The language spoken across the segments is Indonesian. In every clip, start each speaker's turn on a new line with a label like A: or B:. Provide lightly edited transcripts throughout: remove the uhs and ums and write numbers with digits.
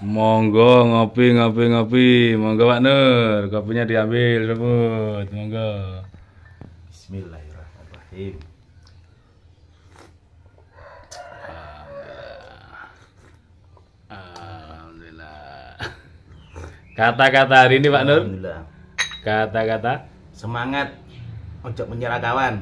A: Monggo ngopi ngopi ngopi. Monggo Pak Nur, kopinya diambil rebut. Monggo.
B: Bismillahirrahmanirrahim.
A: Alhamdulillah. Kata-kata hari ini Pak Nur.
B: Alhamdulillah.
A: Kata-kata
B: Semangat. Ojo menyerah kawan.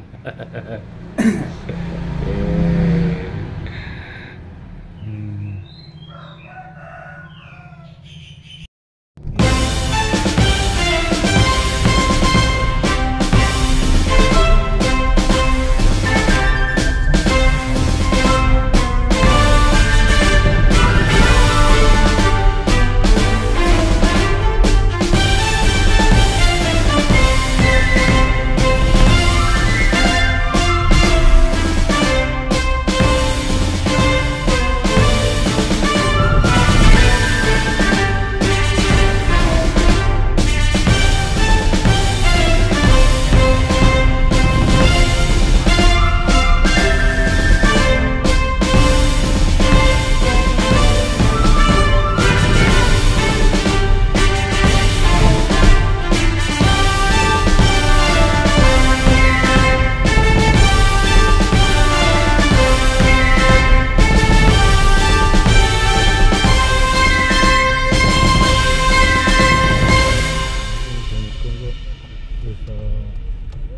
A: bisa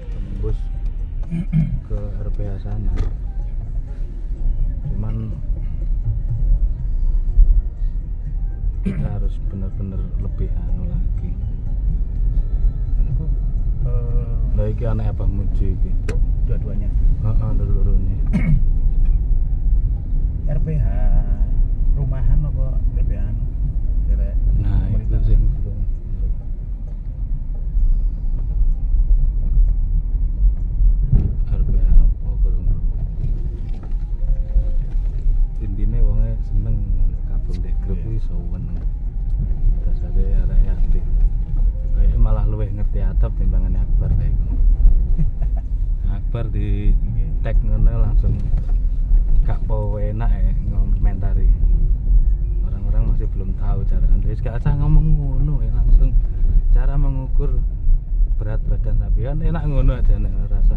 A: tembus ke RPH sana, cuman kita harus bener-bener lebih anu lagi. Nah, iki anak apa muji iki?
B: Dua-duanya.
A: Dulu-dulunya.
B: RPH rumahan apa RPH anu?
A: Nah, itu sing RPH apa kurang. Intine wonge seneng kabung dek grup kuwi sowen. Dasare arek aktif. Kayak malah luwih ngerti adab timbangane Akbar ta iku. Akbar di tag ngono langsung gak po enak ya ngomentari. Orang-orang masih belum tahu cara Andreas gak usah ngomong ngono ya, langsung cara mengukur berat badan tapi kan enak ngono aja nek rasa.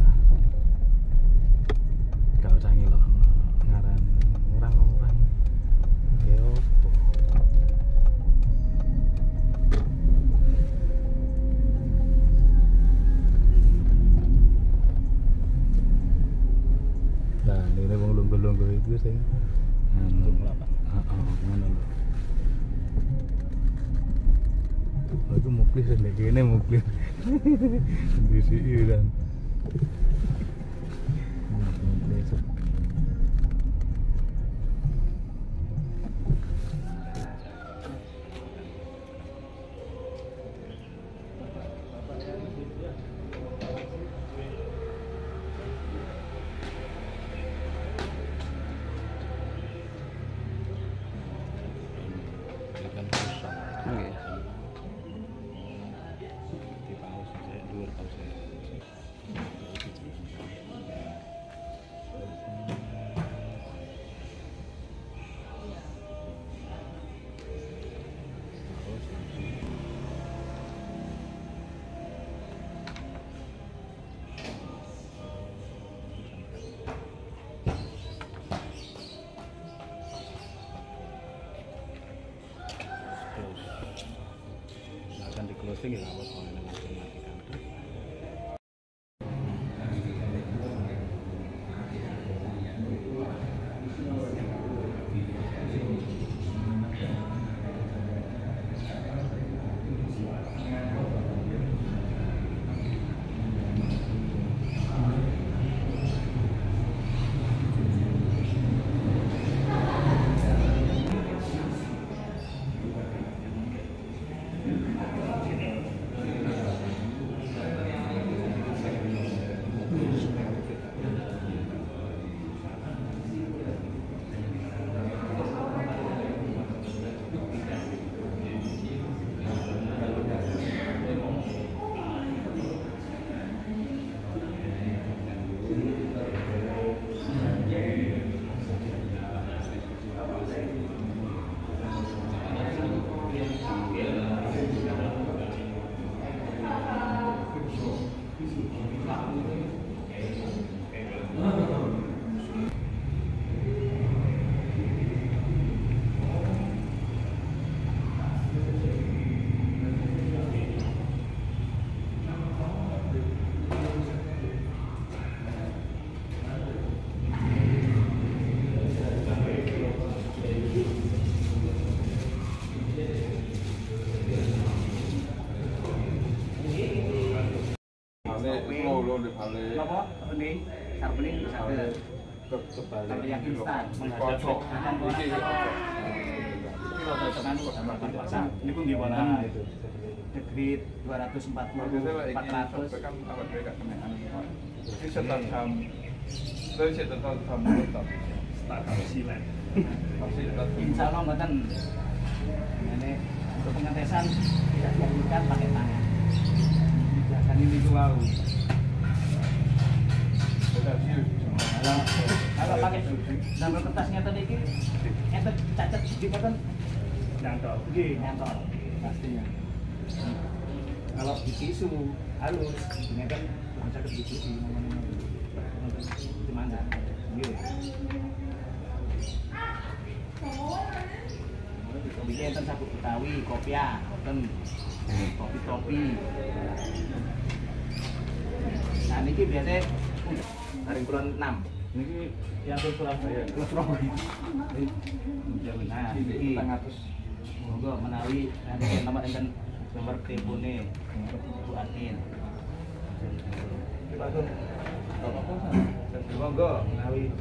A: Gak usah ngilok ngarani orang-orang. Ya opo. Nah, ini wong lungguh-lungguh itu sing anu
B: Pak.
A: ngono lho. Oh, itu muklis nek kene muklis. Di sini kan. Muklis. Akan di closing ya apa soalnya langsung matikan.
C: ini bisa ada
A: kebalik
C: yang instan menghadap akan orang kalau tekan sama pasang ini pun gimana
A: itu
C: negeri 240 400 insya Allah mboten ini untuk pengetesan tidak dilakukan pakai tangan biasanya ini tuh wow. Kalau pakai sambal kertasnya tadi ini ente cacat sedikit kan nyantol pastinya. Kalau di tisu halus ini kan bisa kebisu di mana gitu. Bikin enten sabuk Betawi, kopiah, enten topi. Nah ini biasanya hari bulan 6 ini yang ke Surabaya. Nah, ini monggo menawi nanti nomor enten nomor telepone Bu Atin. Monggo menawi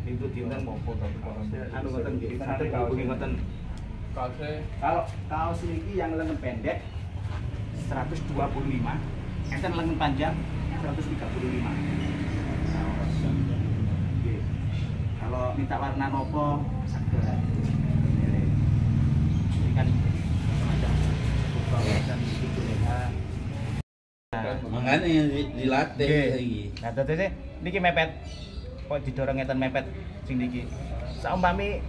C: itu dinten anu ngoten nggih santen hubungi ngoten. Kalau kaos niki yang lengan pendek 125, enten lengan panjang 135. Kalau minta warna nopo saged. Ini kan macam dan itu ya.
D: Makanya dilatih lagi.
C: Nah, terus niki mepet. Kok didorong ngeten mepet sing niki. Saumpami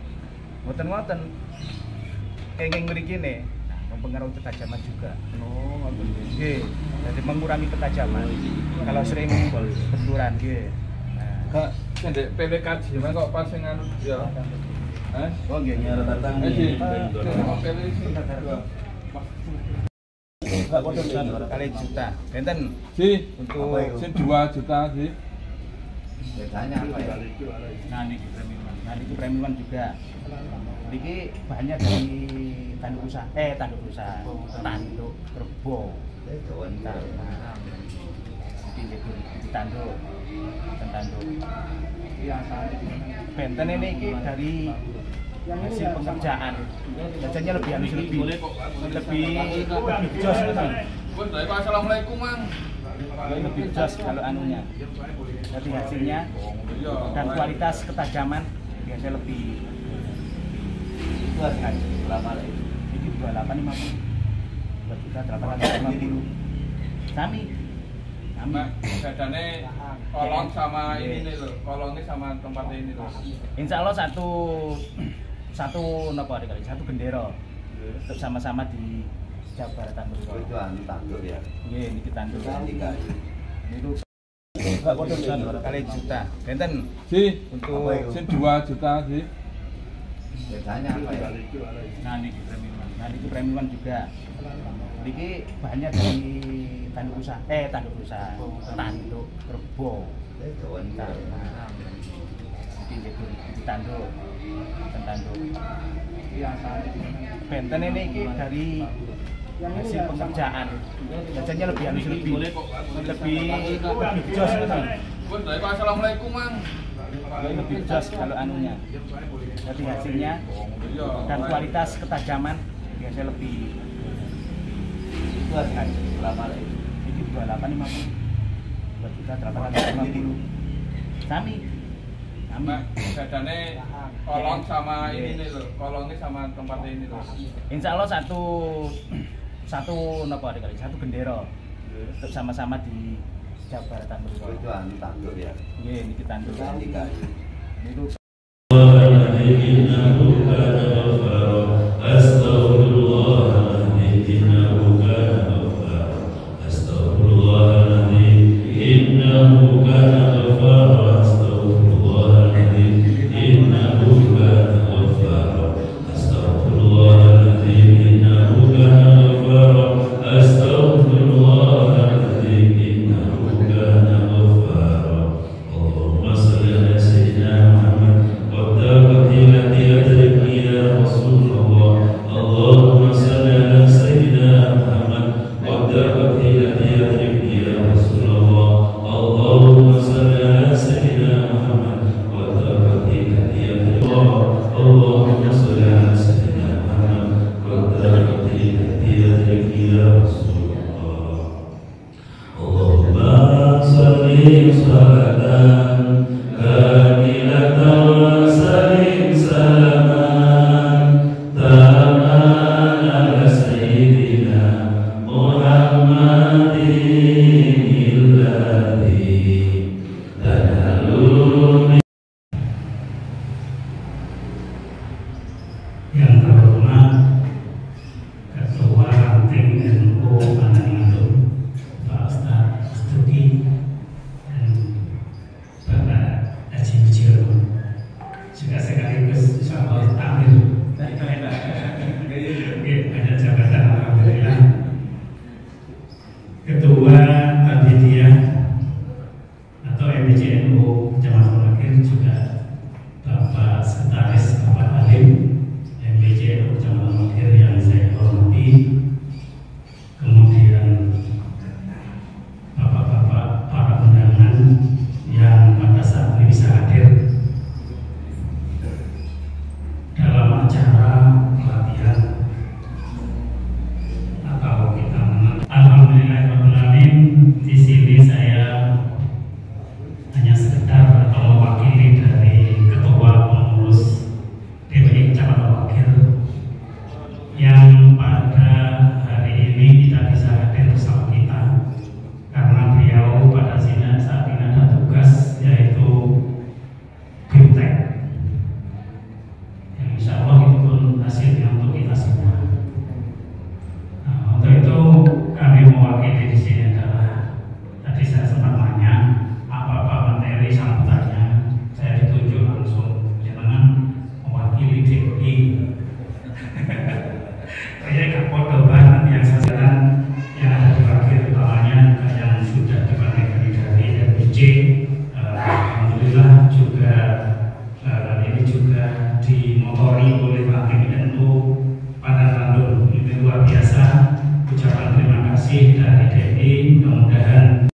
C: ngoten-ngoten kenging mriki ne. Nah, mempengaruhi ketajaman juga. Oh, ngoten nggih. Jadi mengurangi ketajaman. Kalau sering benturan nggih.
E: Kak, sendek PWKJ mana kok pas dengan ya?
D: Oh, nggih nyara tatang.
C: Kali juta. Benten
E: Si,
C: untuk
E: si 2 juta sih.
D: Bedanya apa ya?
C: nah niki premium juga. Niki bahannya dari tanduk rusa. Tanduk kerbau. Tanduk. Benten ini dari hasil pekerjaan. Biasanya lebih jos kan.
E: Assalamualaikum, Mang.
C: Lebih jos kalau anunya. Jadi hasilnya dan kualitas ketajaman biasanya lebih.
D: Itu harga berapa lagi?
C: Ini 2.850. Sami.
E: Bedanya kolong sama ini nih loh, kolongnya sama tempat ini loh.
C: Insya Allah satu gendera. Tetap sama-sama di Jawa Barat.
D: Itu anu tanduk ya.
C: Nggih, niki tanduk. Niku kali juta. Benten
E: Si,
C: untuk
E: si 2 juta sih.
D: Bedanya apa ya?
C: nah niki premium juga. Niki bahannya dari tanduk rusa. Tanduk kerbau. Tanduk. Benten ini dari hasil pekerjaan. Biasanya lebih jos kan.
E: Assalamualaikum, Mang.
C: Lebih jos kalau anunya. Jadi hasilnya dan kualitas ketajaman biasanya lebih.
D: Itu harga berapa lagi?
C: Ini 2.850. 2.850. Sami.
E: Bedanya kolong sama ini nih loh, kolongnya sama tempat ini loh.
C: Insya Allah satu gendera. Tetap sama-sama di Jawa Barat.
D: Itu anu tanduk ya.
C: Nggih, niki tanduk. Niku
F: Allahumma salli ala sayyidina Muhammad wa insya Allah takmir. Banyak jabatan alhamdulillah. Ketua Panitia atau MBCNU Jamaah Akhir juga Bapak Sekretaris Bapak Halim MBCNU Jamaah Akhir yang saya hormati, kemudian bapak-bapak para undangan yang pada saat ini bisa hadir dalam acara pelatihan atau kita menang. Alhamdulillahirobbilalamin, di sini saya hanya sekedar atau mewakili dari ketua pengurus DPI Cabang Wakil yang pada hari ini tidak bisa hadir bersama kita karena beliau pada saat ini ada tugas yaitu BIMTEK yang insya Allah itu pun hasilnya untuk kita semua. Nah, untuk itu kami mewakili di sini adalah tadi saya sempat nanya apa materi sambutannya, saya ditunjuk langsung jangan mewakili DPI. Saya gak foto banget yang sasaran yang ada di wakil utamanya juga yang sudah dipanggil dari RBC. Alhamdulillah juga ini juga dimotori oleh wakil NU pada Bandung. Ini luar biasa. Ucapan terima kasih dari DPI. Mudah-mudahan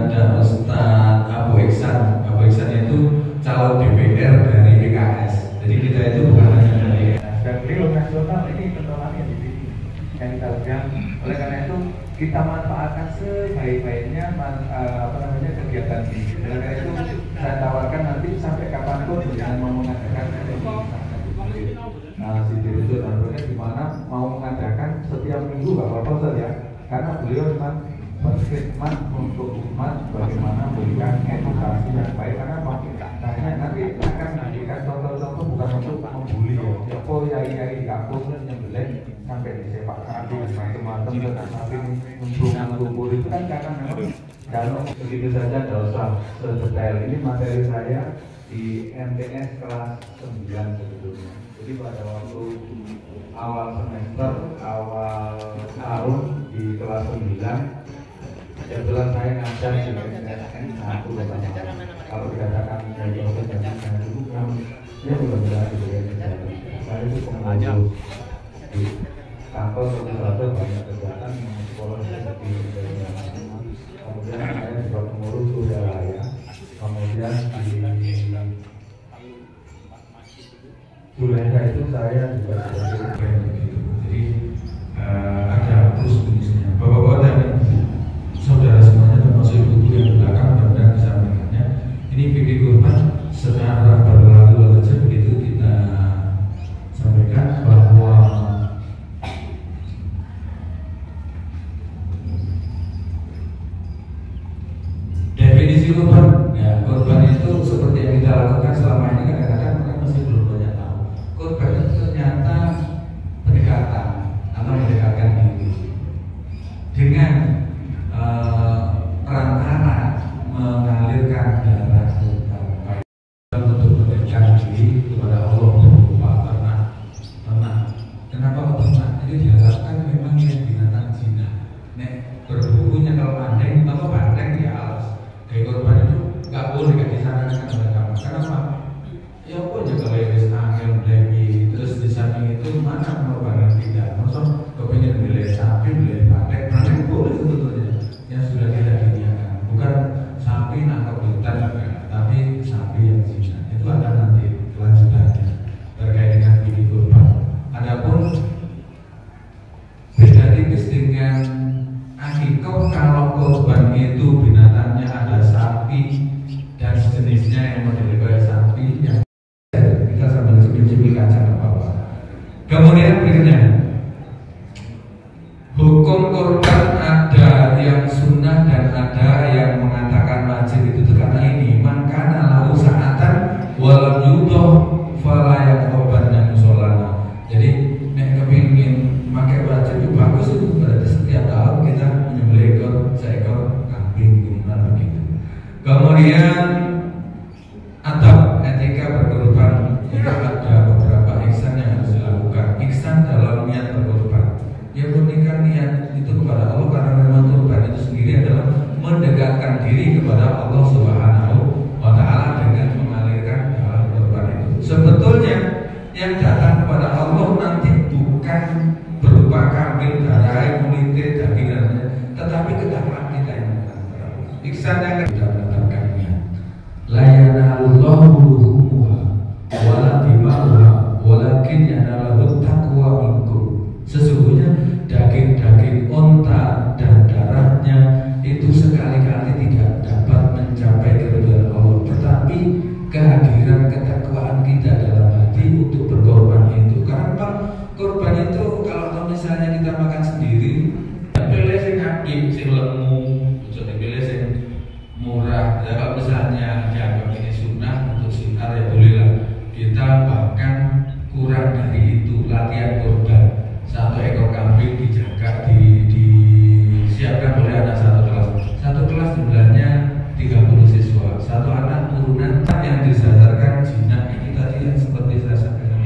F: ada Ustadz Abu Iksan. Abu Iksan itu calon DPR dari PKS. Jadi kita itu bukan hanya dari
B: dan beliau nasional ini penolakannya di sini yang kita lihat. Oleh karena itu kita manfaatkan sebaik-baiknya kegiatan ini. Oleh karena itu saya tawarkan nanti sampai kapanpun jangan mau mengadakan si direktur dan di mana mau mengadakan setiap minggu nggak apa-apa ya, karena beliau memang berkhidmat untuk umat bagaimana memberikan edukasi yang baik. Karena banyak nanti akan memberikan contoh-contoh bukan untuk membuli ya. Oh yai di kampung yang jelek sampai disepak kaki macam-macam dan sampai membunuh itu kan karena memang kalau begitu saja tidak usah sedetail. Ini materi saya di MTS kelas 9 sebetulnya. Jadi pada waktu awal semester, awal tahun di kelas 9, kebetulan saya ngajar di SSN 1 kalau dikatakan dari dosen dan saya dulu kan dia benar-benar diberikan kegiatan. Saya itu pengurus di kantor terus banyak kegiatan yang psikologi seperti kemudian saya juga pengurus Surya Raya, kemudian di Juleha itu saya juga sebagai jadi ada terus bisnisnya. Bapak-bapak dan saudara semuanya termasuk ibu yang di belakang dan bisa melihatnya. Ini fikih kurban secara berlalu saja begitu kita sampaikan bahwa definisi kurban, ya kurban itu seperti yang kita lakukan selama ini kadang-kadang orang masih belum banyak tahu. Kurban itu ternyata pendekatan atau mendekatkan diri dengan perantara mengalirkan darah untuk mendekatkan diri kepada Allah berupa ternak. Kenapa ternak? Jadi diharapkan memang yang binatang jinak. Nek berbukunya kalau bandeng atau bandeng di alas. Kayak korban itu nggak boleh disarankan oleh agama. Kenapa? Ya pun juga kalau wis angel lagi terus di samping itu mana korban tidak. Maksud kepingin beli sapi, beli bandeng boleh sebetulnya. Yang sudah tidak dinyatakan. Bukan sapi nangkap hutan, tapi sapi yang zina. Itu ada nanti kelanjutannya terkait dengan bini korban. Adapun beda tipis dengan akikah kalau korban itu binatangnya ada sapi dan sejenisnya yang model kayak sapi yang kita sambil cipil-cipil kaca apa-apa. Kemudian berikutnya hukum korban ada yang sunnah dan ada yang mengatakan wajib. Itu karena ini makana lahu sa'atan walam yudoh falayat korban yang musolana. Jadi nek kepingin pakai wajib itu bagus, itu berarti setiap tahun kita menyembelih seekor kambing minimal begitu. Kemudian atau etika berkorban itu ada beberapa ihsan yang harus dilakukan. Ihsan dalam niat berkorban. Ya murnikan niat itu kepada Allah karena memang korban itu sendiri adalah mendekatkan diri kepada Allah Subhanahu wa Ta'ala dengan mengalirkan darah korban itu. Sebetulnya yang datang kepada Allah nanti bukan berupa kambing, darah, kulit, dagingannya, tetapi ketakwaan kita yang datang kepada Allah. Ihsan yang kita menetapkan niat. La yanalullahu luhumuha wala dima'uha walakin yanalahu taqwa minkum. Sesungguhnya daging-daging onta dan darahnya itu sekali-kali tidak dapat mencapai keridhaan Allah, tetapi kehadiran ketakwaan kita dalam hati untuk berkorban itu. Karena korban itu kalau misalnya kita makan sendiri, pilih sing apik, sing lemu, bisa dipilih sing murah. Ya, kalau misalnya dianggap ini sunnah untuk sinar ya bolehlah. Kita bahkan kurang dari itu latihan korban. Satu ekor kambing dijaga, disiapkan oleh anak satu kelas. Satu kelas jumlahnya 30 siswa. Satu anak turunan yang disadarkan jinak ini tadi yang seperti saya sampaikan.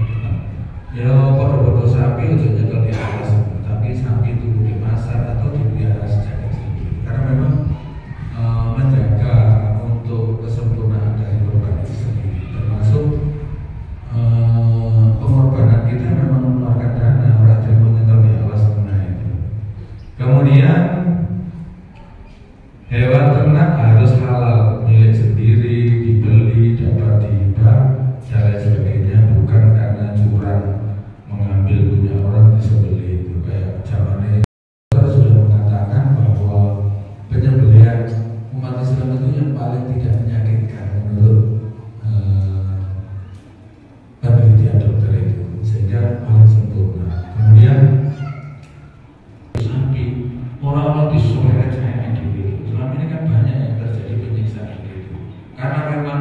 B: Ya pada sapi untuk jaga di atas, tapi sapi itu dimasak atau dipelihara sejak kecil. Karena memang menjaga untuk kesempurnaan dari korban itu sendiri, termasuk pengorbanan kita memang mengeluarkan dana orang yang mengetahui Allah sebenarnya itu. Kemudian hewan ternak harus halal, milik sendiri, dibeli, dapat dihibah, dan lain sebagainya, bukan karena curang mengambil punya orang disembelih itu. Kayak zamannya sudah mengatakan bahwa penyembelihan umat Islam itu yang paling tidak menyakitkan menurut penelitian dokter itu, sehingga paling sempurna. Kemudian sapi orang-orang disuruh saya gitu. Selama ini kan banyak yang terjadi penyiksaan gitu, karena memang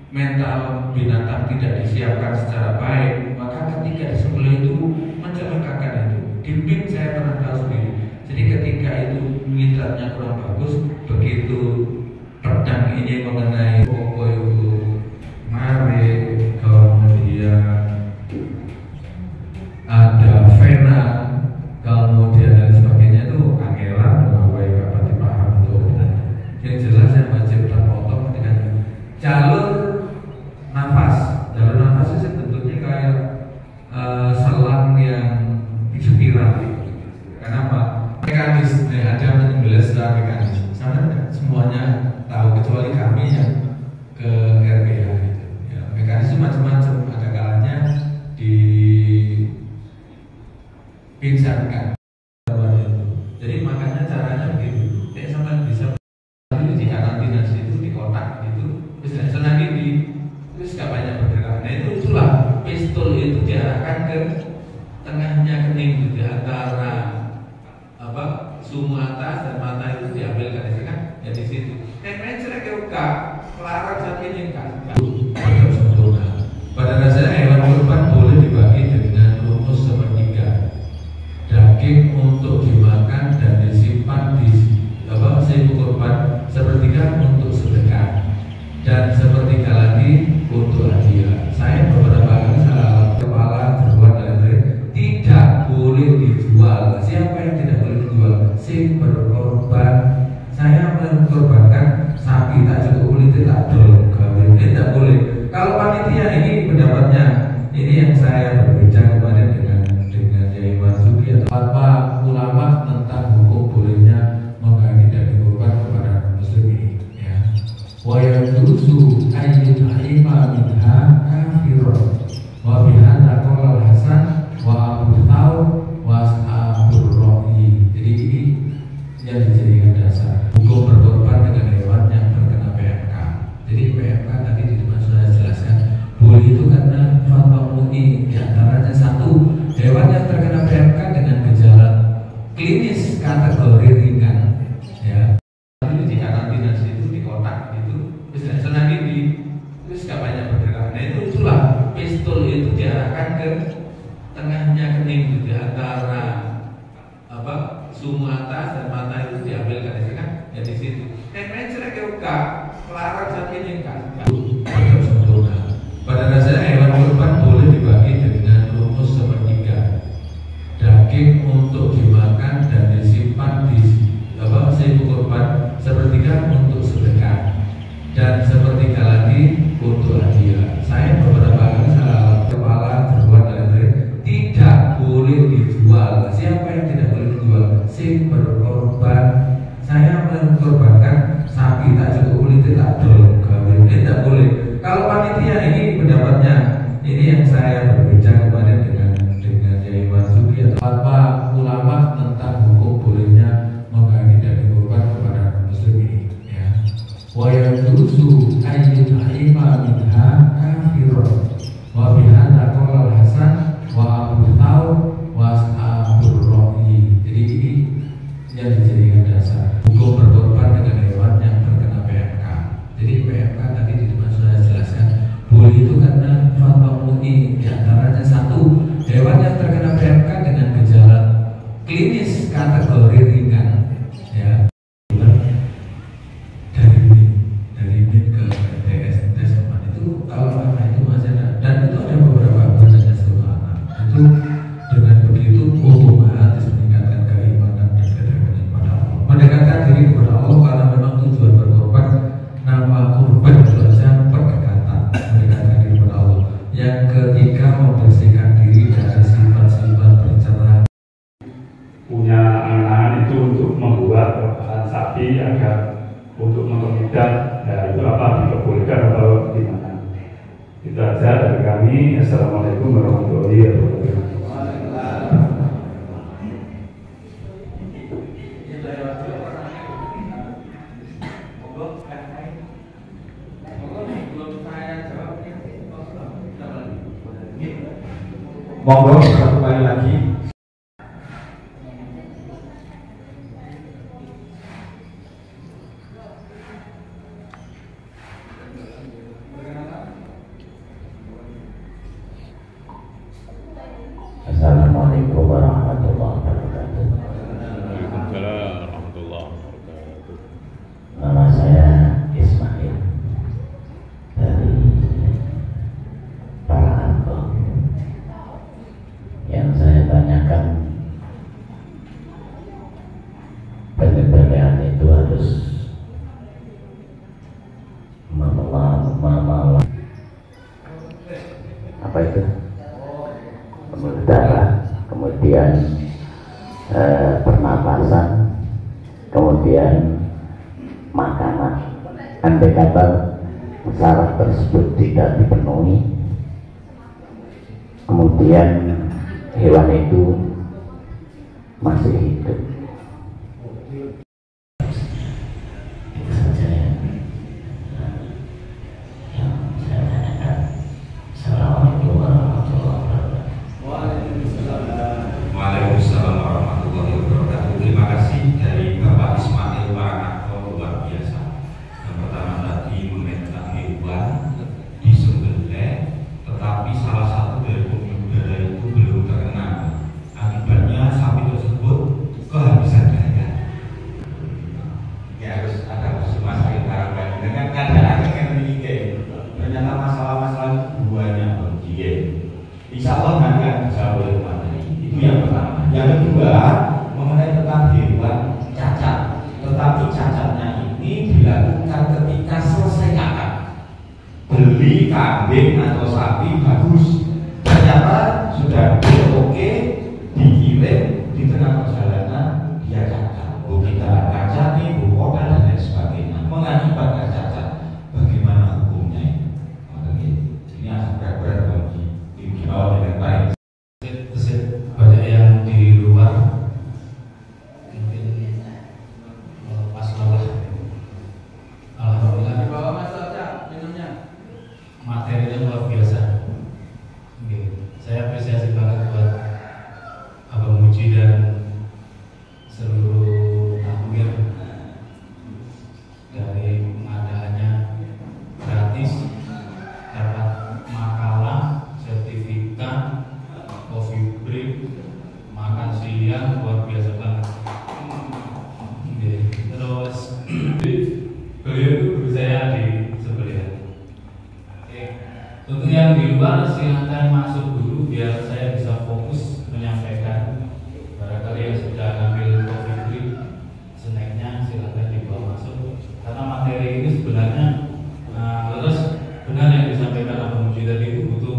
B: mental binatang tidak disiapkan secara baik, maka ketika disembelih itu mencelakakan itu. Di PIN saya pernah tahu sendiri. Jadi ketika itu minta jalannya kurang bagus, begitu pedang ini mengenai Oppo itu Mare, kemudian ada Vena, kemudian dan sebagainya itu angela, baik apa dipaham tuh. Yang jelas yang wajib terpotong dengan jalur nafas. Jalur nafas itu bentuknya kayak selang yang spiral. Kenapa? Mekanis, ada menyembelih secara mekanis. Sana semuanya tahu kecuali kami yang ke RPH gitu. Ya, mekanis itu macam-macam. Ada kalanya dipingsankan. Jadi makanya caranya begitu. Jadi sampai bisa di karantina situ di kotak gitu. Terus lagi terus gak banyak bergerak. Nah itulah pistol itu diarahkan ke tengahnya kening di antara sumbu atas dan mata itu diambil dari sini kan ya di situ. Mencret ke uka, kelarang sampai ini kan. Pada dasarnya hewan kurban boleh dibagi dengan rumus sepertiga. Daging untuk dimakan dan disimpan di seribu kurban, sepertiga untuk sedekah dan sepertiga lagi untuk hadiah. Saya beberapa kali salah kepala berbuat dari tidak boleh dijual. Siapa yang tidak boleh menjual? Sing berkorban. Saya mengorbankan sapi tak cukup kulit tak dol kawin. Ini tidak boleh. Kalau panitia ini pendapatnya, ini yang saya berbeda kemarin dengan Yai Marzuki atau fatwa ulama tentang hukum bolehnya membagi daging kurban kepada muslim ini. Ya. Wa yajuzu ayyuhima minha kafirun. Wa bihadza qala Hasan wa Abu Thawr wa Ashabur Ra'i. Jadi ini yang dijadikan dasar hukum berkorban dengan hewan yang terkena PMK. Jadi PMK tadi di depan sudah jelaskan boleh itu karena fatwa MUI diantaranya satu, hewan yang terkena PMK dengan gejala klinis kategori ringan, ya. Ini di karantina situ di kotak gitu, terus lagi terus gak banyak bergerak. Nah itulah pistol itu diarahkan ke tengahnya kening di antara sumbu atas dan mata itu diambil dari sini kan ya di situ. Mencret ke uka, kelarang sampai ini kan. Pada dasarnya hewan kurban boleh dibagi dengan rumus sepertiga. Daging untuk dimakan dan disimpan di seribu kurban, sepertiga untuk sedekah dan sepertiga lagi untuk hadiah. Saya beberapa kali salah kepala berbuat dari tidak boleh dijual. Siapa yang tidak boleh menjual? Sing berkorban. Saya mengorbankan sapi tak cukup kulit tak dol kawin. Ini tidak boleh. Kalau panitia ini pendapatnya, ini yang saya berbeda kemarin dengan Yai Marzuki atau fatwa ulama tentang hukum bolehnya membagi daging kurban kepada muslim ini. Ya. Wa yajuzu ayyuhima minha kafirun. Wa bihadza qala Hasan wa Abu Thawr wa Ashabur Ra'i. Jadi ini yang dijadikan dasar hukum berkorban dengan hewan yang terkena PMK. Jadi PMK tadi di depan sudah jelaskan boleh itu karena fatwa MUI diantaranya satu, hewan yang terkena PMK dengan gejala klinis kategori ringan, ya. Dari MIN ke tes teman itu kalau anak itu masih ada, dan itu ada beberapa bulan saja seluruh anak itu dengan begitu otomatis meningkatkan keimanan dan kedekatan kepada Allah. Mendekatkan diri kepada Allah karena memang tujuan berkorban nama kurban itu saja pendekatan, mendekatkan diri kepada Allah. Yang ketiga membersihkan diri dari sifat-sifat bercerah.
F: Punya anak itu untuk membuat bahan sapi agar untuk mempermudah, ya itu apa diperbolehkan atau gimana? Itu aja dari kami. Assalamualaikum warahmatullahi wabarakatuh.
B: Monggo satu kali lagi.
G: Assalamualaikum warahmatullahi wabarakatuh.
H: Waalaikumsalam warahmatullahi wabarakatuh.
G: makanan. Andai kata syarat tersebut tidak dipenuhi, kemudian hewan itu masih hidup. Itu saja yang saya tanyakan. Assalamualaikum warahmatullahi wabarakatuh.
H: Waalaikumsalam warahmatullahi wabarakatuh. Terima kasih dari Bapak Ismail Maranatho, luar biasa. Yang pertama tadi mengenai tentang hewan disembelih, tetapi salah satu dari pembuluh itu belum terkenal. Akibatnya sapi tersebut kehabisan daya. Ya harus ada masing-masing barangkali dengan keadaan yang demikian. Ternyata masalah-masalah buahnya begini. Insya Allah nanti akan dijawab oleh materi. Itu yang pertama. Yang kedua mengenai tentang hewan cacat. Tetapi cacatnya ini dilakukan ketika selesai akad. Beli kambing atau sapi bagus, ternyata sudah oke, dikirim di tengah perjalanan dia cacat. Kita cacat nih, bukan dan lain sebagainya. Mengakibatkan cacat. Bagaimana hukumnya ini? Ini agak berat bagi dibawa dengan baik.
F: Banyak yang di luar mungkin pas lelah. Alhamdulillah
E: Dibawa Mas Oca minumnya.
F: materinya luar biasa. Oke. Saya apresiasi banget buat Abang Muji dan seluruh tampil dari pengadaannya gratis, dapat makalah, sertifikat, coffee break, makan siang, luar biasa banget. Oke. Terus beliau itu guru saya di sebelah. Oke. Untuk yang di luar silahkan masuk dulu biar saya bisa fokus menyampaikan. Barangkali yang sudah ngambil coffee break, snacknya silahkan dibawa masuk. Karena materi ini sebenarnya terus benar yang disampaikan Abang Muji tadi itu butuh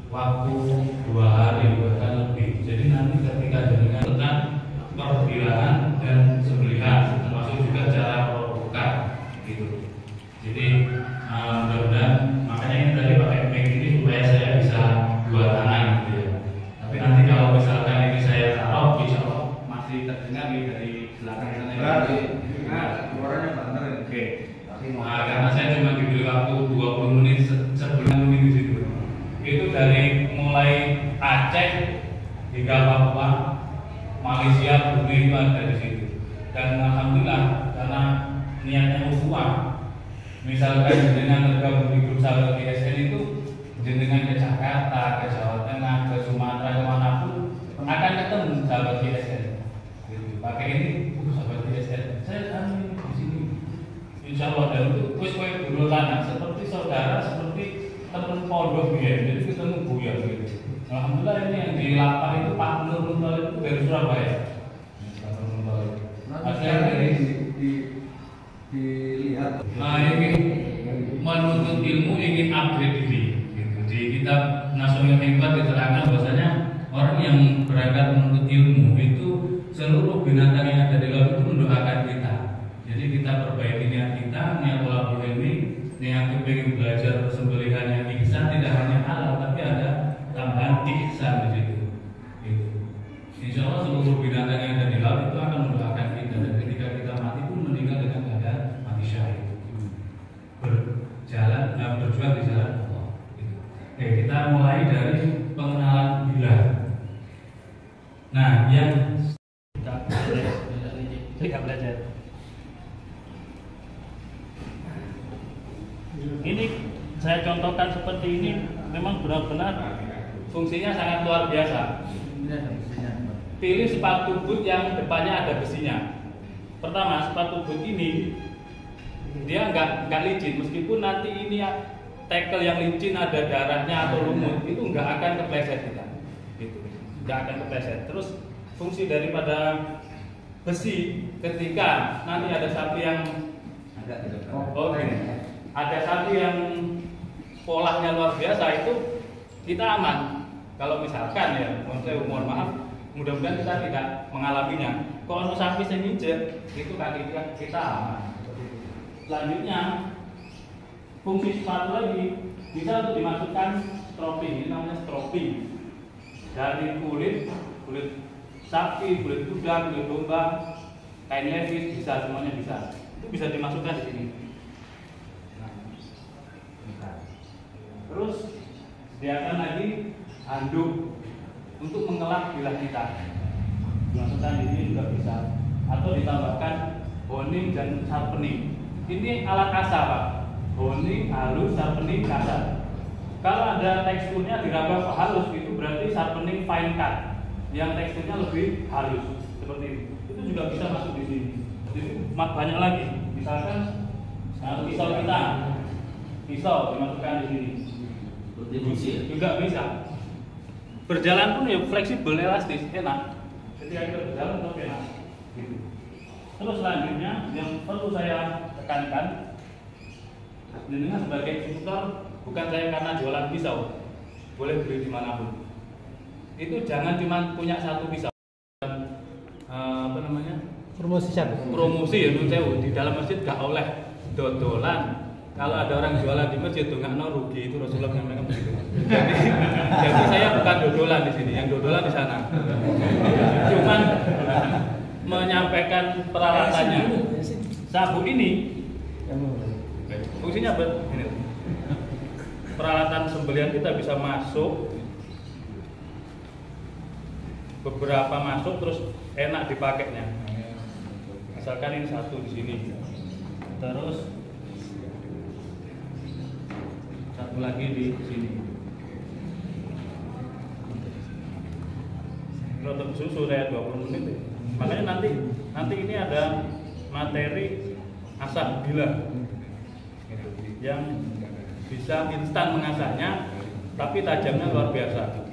F: waktu 2 hari bahkan lebih. Jadi nanti ketika jenengan tentang perkiraan dan sembelihan, termasuk juga cara perobokan gitu. Jadi mudah-mudahan makanya ini tadi pakai mic ini supaya saya bisa 2 tangan gitu ya. Tapi nanti kalau misalkan ini saya taruh, insya Allah masih terdengar nih dari belakang sana.
E: Suaranya banter ya.
F: Oke. Nah, karena saya cuma diberi waktu 20 menit sebelum menit di situ. Itu dari mulai Aceh hingga Papua, Malaysia, Brunei itu ada di situ. Dan alhamdulillah karena niatnya ukhuwah. Misalkan jenengan tergabung di grup sahabat GSN itu, jenengan ke Jakarta, ke Jawa Tengah, ke Sumatera, kemanapun akan ketemu sahabat GSN. Gitu. Pakai ini, sahabat GSN. Saya di sini. Insya Allah dan itu kue dulu tanah seperti saudara, seperti teman pondok ya. Jadi ketemu buya gitu. Alhamdulillah ini yang di lapar itu Pak Nur Muntalib itu dari Surabaya. Pak Nur Muntalib. Aslinya dari
E: dilihat.
F: Nah ini menuntut ilmu ingin upgrade diri. Gitu. Di kitab Nasional Hikmat diterangkan bahwasanya orang yang berangkat menuntut ilmu itu seluruh binatang yang ada di laut itu mendoakan kita. Jadi kita perbaiki niat kita, niat thalabul ilmi, niat ingin belajar sembelihan yang ihsan tidak hanya halal tapi ada tambahan ihsan di situ. Gitu. Insya Allah seluruh binatang yang ada di laut itu akan mendoakan kita dan ketika kita mati pun meninggal dengan keadaan mati syahid. Berjuang di jalan Allah. Gitu. Oke, kita mulai dari pengenalan hilal. Nah, yang kita belajar. Ini saya contohkan seperti ini memang benar-benar fungsinya sangat luar biasa. Pilih sepatu boot yang depannya ada besinya. Pertama, sepatu boot ini dia nggak licin, meskipun nanti ini tackle yang licin ada darahnya atau lumut itu nggak akan kepleset kita, gitu. Nggak akan kepleset. Terus fungsi daripada besi ketika nanti ada sapi yang ada sapi yang polanya luar biasa itu kita aman. Kalau misalkan ya, mohon maaf, mudah-mudahan kita tidak mengalaminya. Kalau sapi senginjek itu kaki kita aman. Selanjutnya fungsi sepatu lagi bisa untuk dimasukkan stropping, ini namanya stropping. Dari kulit sapi, kulit kuda, kulit domba, kain levis bisa, semuanya bisa. Itu bisa dimasukkan di sini. Terus sediakan lagi handuk untuk mengelak bilah kita. Dimasukkan di sini juga bisa. Atau ditambahkan honing dan sharpening. Ini alat kasar, Pak. Honing, halus, sharpening, kasar. Kalau ada teksturnya diraba halus itu berarti sharpening fine cut. Yang teksturnya lebih halus seperti ini. Itu juga bisa masuk di sini. Jadi banyak lagi. Misalkan pisau kita, pisau dimasukkan di sini. Juga bisa. Berjalan pun ya fleksibel, elastis, enak. Jadi akhirnya berjalan tetap enak. Gitu. Terus selanjutnya yang perlu saya tekankan, dengan sebagai instruktur bukan saya karena jualan pisau, boleh beli dimanapun. Itu jangan cuma punya satu pisau.
A: Promosi
F: ya menurut saya di dalam masjid gak oleh dodolan. Kalau ada orang jualan di masjid tuh nggak rugi, itu Rasulullah menyampaikan begitu. Jadi saya bukan dodolan di sini, yang dodolan di sana. Cuman menyampaikan peralatannya. Sabuk ini fungsinya ini. Peralatan sembelihan kita bisa masuk, beberapa masuk terus enak dipakainya. Misalkan ini satu di sini, terus satu lagi di sini. Rotok susu saya 20 menit. Makanya nanti ini ada materi asah bilah gitu, yang bisa instan mengasahnya, tapi tajamnya luar biasa.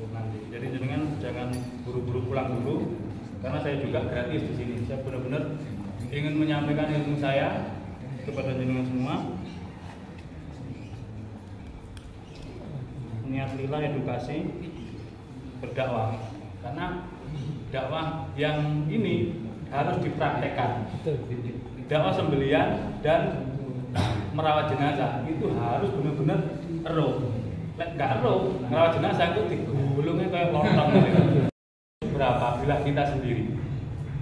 F: Nanti, jadi jangan buru-buru pulang dulu, karena saya juga gratis di sini. Saya benar-benar ingin menyampaikan ilmu saya kepada jenengan semua. Niat lillah edukasi berdakwah, karena dakwah yang ini harus dipraktekkan. Dakwah sembelian dan merawat jenazah itu harus benar-benar eruh. Nggak eruh, merawat jenazah itu digulungnya kayak lontong. Berapa bilah kita sendiri.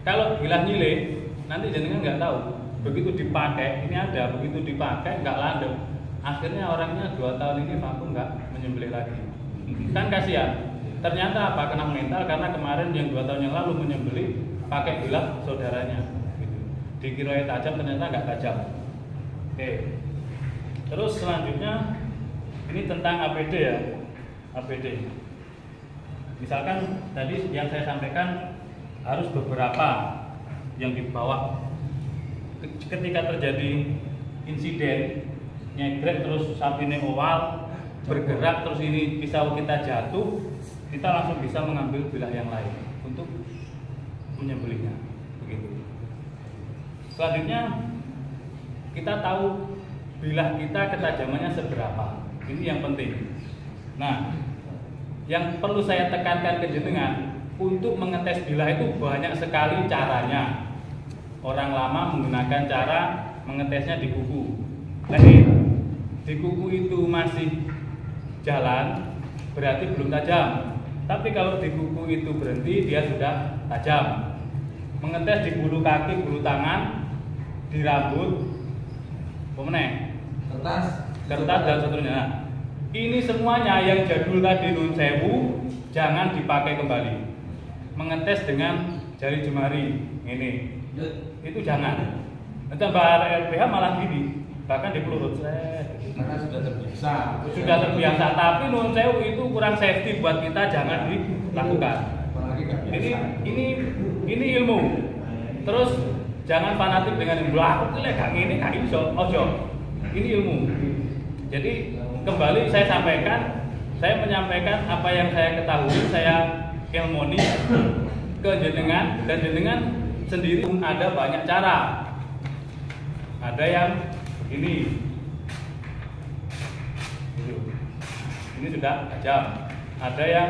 F: Kalau bilah nyile, nanti jenengan nggak tahu. Begitu dipakai, ini ada, begitu dipakai nggak landep. Akhirnya orangnya 2 tahun ini vakum nggak menyembelih lagi. Kan kasihan. Ternyata apa? Kena mental karena kemarin yang 2 tahun yang lalu menyembelih pakai bilah saudaranya. Dikira tajam, ternyata nggak tajam. Oke. Terus selanjutnya ini tentang APD ya. APD. Misalkan tadi yang saya sampaikan harus beberapa yang dibawa. Ketika terjadi insiden nyegrek terus sampingnya oval bergerak terus ini pisau kita jatuh, kita langsung bisa mengambil bilah yang lain untuk menyembelihnya. Begitu. Selanjutnya kita tahu bilah kita ketajamannya seberapa. Ini yang penting. Nah, yang perlu saya tekankan ke jenengan, untuk mengetes bilah itu banyak sekali caranya. Orang lama menggunakan cara mengetesnya di kuku. Di kuku itu masih jalan, berarti belum tajam. Tapi kalau di kuku itu berhenti, dia sudah tajam. Mengetes di bulu kaki, bulu tangan, di rambut, kertas dan seterusnya. Nah, ini semuanya yang jadul tadi nun sewu jangan dipakai kembali. Mengetes dengan jari jemari ini, itu jangan. Nanti Mbak LPH malah gini, bahkan di pelurut
E: karena sudah
F: terbiasa. Tapi nun sewu itu kurang safety buat kita, jangan dilakukan. Ini ilmu. Terus jangan fanatik dengan ilmu. Aku tuh gak ngene gak iso, ojo. Ini ilmu. Jadi kembali saya sampaikan, saya menyampaikan apa yang saya ketahui, saya ilmoni ke jenengan, dan jenengan sendiri pun ada banyak cara. Ada yang ini sudah tajam. Ada yang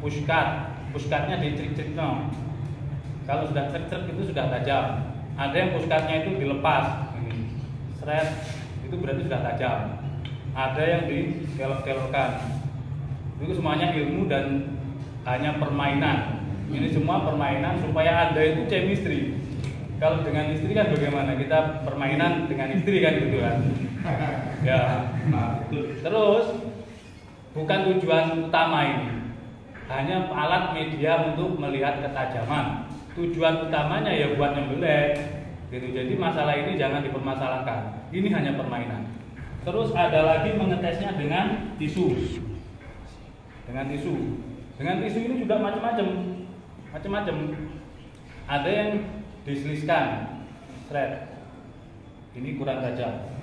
F: pushcutnya dicrik-crik no. Kalau sudah cek-cek itu sudah tajam. Ada yang pushcutnya itu dilepas.
A: seret, itu berarti sudah tajam. Ada yang dikelok-kelokkan. Itu semuanya ilmu dan hanya permainan. Ini semua permainan supaya Anda itu chemistry. Kalau dengan istri kan bagaimana? Kita permainan dengan istri kan gitu kan. Ya. Terus bukan tujuan utama ini. Hanya alat media untuk melihat ketajaman. Tujuan utamanya ya buat nyembelih. Gitu. Jadi masalah ini jangan dipermasalahkan. Ini hanya permainan. Terus ada lagi mengetesnya dengan tisu. Dengan tisu. Dengan tisu ini juga macam-macam. Macam-macam. Ada yang diseliskan. Thread. Ini kurang tajam.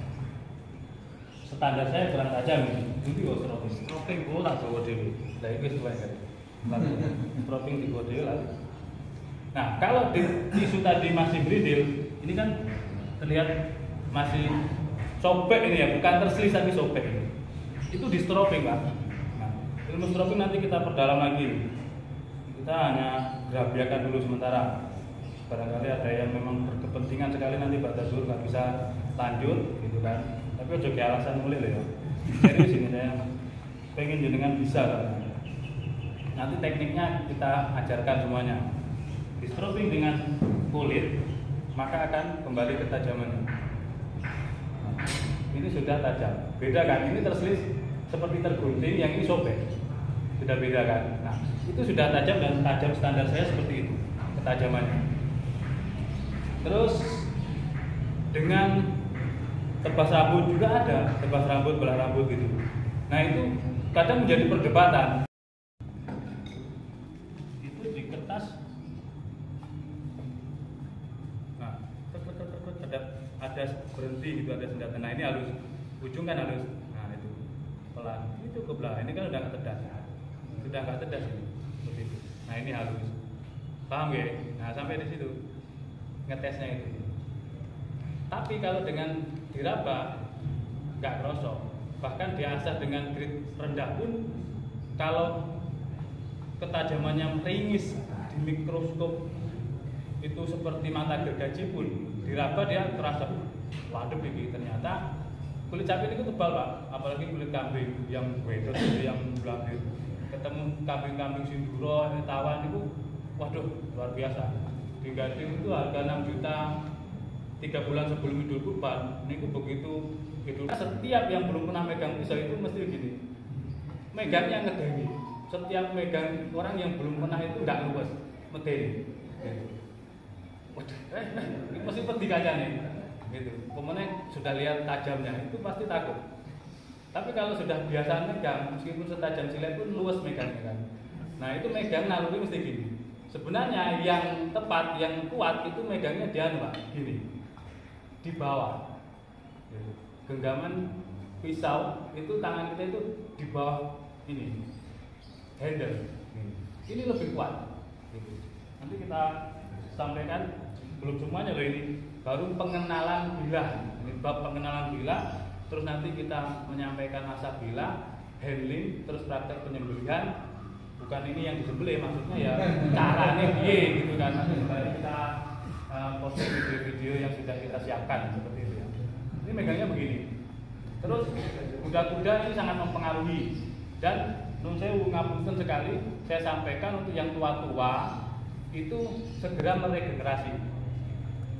A: Standar saya kurang tajam ini. Ini kok stroping. Stroping kok tak bawa dewe. Lah iki wis wae. Stroping di dewe lah. Nah, kalau tisu tadi masih bridil, ini kan terlihat masih sobek ini ya, bukan terselis tapi sobek ini. Itu di stroping, Pak. Nah, ilmu stroping nanti kita perdalam lagi. Kita hanya gerabiakan dulu sementara. Barangkali ada yang memang berkepentingan sekali nanti pada zuhur nggak bisa lanjut, gitu kan. Tapi ojo ke alasan mulai loh ya. Serius ini saya pengen jenengan bisa kan. Nanti tekniknya kita ajarkan semuanya. Di stroping dengan kulit, maka akan kembali ketajamannya. Ini sudah tajam. Beda kan? Ini terselis seperti tergunting, yang ini sobek. Sudah beda kan? Nah, itu sudah tajam dan tajam standar saya seperti itu ketajamannya. Terus dengan tebas rambut juga ada, tebas rambut, belah rambut gitu. Nah, itu kadang menjadi perdebatan. Itu di kertas. Nah, ada berhenti gitu, ada sendaran. Nah, ini halus, ujung kan halus. Nah, itu pelan. Ini cukup lah. Ini kan udah nggak tedas. Sudah nggak tedas ini. Seperti itu. Nah, ini halus. Paham ya? Nah, sampai di situ ngetesnya itu. Tapi kalau dengan diraba nggak kerosok. Bahkan diasah dengan grid rendah pun, kalau ketajamannya ringis di mikroskop itu seperti mata gergaji pun, diraba dia terasa. Waduh, ini ternyata kulit sapi itu tebal, Pak. Apalagi kulit kambing yang wedot, yang blabir. Ketemu kambing-kambing sinduro, tawan itu, waduh, luar biasa. Di Gading itu harga 6 juta 3 bulan sebelum Idul Kurban. Ini begitu Idul. Setiap yang belum pernah megang pisau itu mesti begini. Megangnya ngedeni. Setiap megang orang yang belum pernah itu enggak luwes, medeni. Waduh, ini mesti pedih kacanya. Gitu. Kemudian sudah lihat tajamnya, itu pasti takut. Tapi kalau sudah biasa megang, meskipun setajam silet pun luwes megangnya kan. Nah, itu megang naluri mesti gini. Sebenarnya yang tepat, yang kuat itu megangnya dia Pak, gini. Di bawah. Genggaman pisau itu tangan kita itu di bawah ini. Handle. Ini lebih kuat. Nanti kita sampaikan belum semuanya loh ini. Baru pengenalan bilah. Ini bab pengenalan bilah. Terus nanti kita menyampaikan masa bilah, handling, terus praktek penyembelihan. Bukan ini yang disembelih, maksudnya ya caranya piye gitu kan. Nanti kita posting video yang sudah kita siapkan seperti itu ya. Ini megangnya begini. Terus kuda-kuda ini sangat mempengaruhi. Dan nun saya ngapunten sekali, saya sampaikan untuk yang tua-tua itu segera meregenerasi.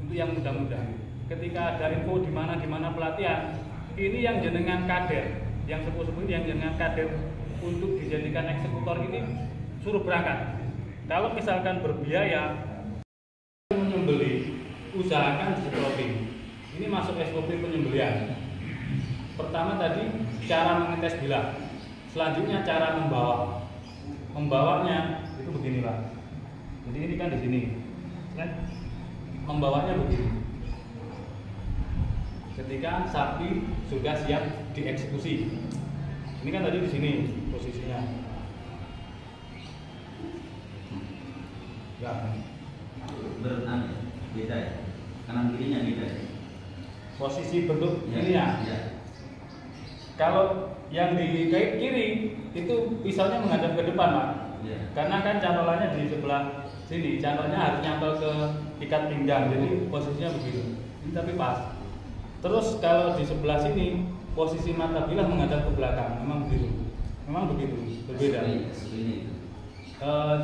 A: Untuk yang muda-muda. Ketika ada info di mana pelatihan, ini yang jenengan kader, yang sepuh-sepuh ini yang jenengan kader untuk dijadikan eksekutor ini suruh berangkat. Kalau misalkan berbiaya menyembelih, usahakan stroping. Ini masuk SOP penyembelihan. Pertama tadi cara mengetes bilah. Selanjutnya cara membawa. Membawanya itu begini, Pak. Jadi ini kan di sini. Membawanya begini. Ketika sapi sudah siap dieksekusi. Ini kan tadi di sini posisinya. Ya.
D: Beda ya. Kanan kirinya beda ya.
A: Posisi bentuk
D: Ya,
A: ini ya.
D: ya.
A: Kalau yang di kiri itu pisaunya menghadap ke depan, Pak.
D: Ya.
A: Karena kan cantolanya di sebelah sini. Cantolnya harus nyantol ke ikat pinggang. Jadi posisinya begitu. Ini tapi pas. Terus kalau di sebelah sini posisi mata bilah menghadap ke belakang, memang begitu, berbeda.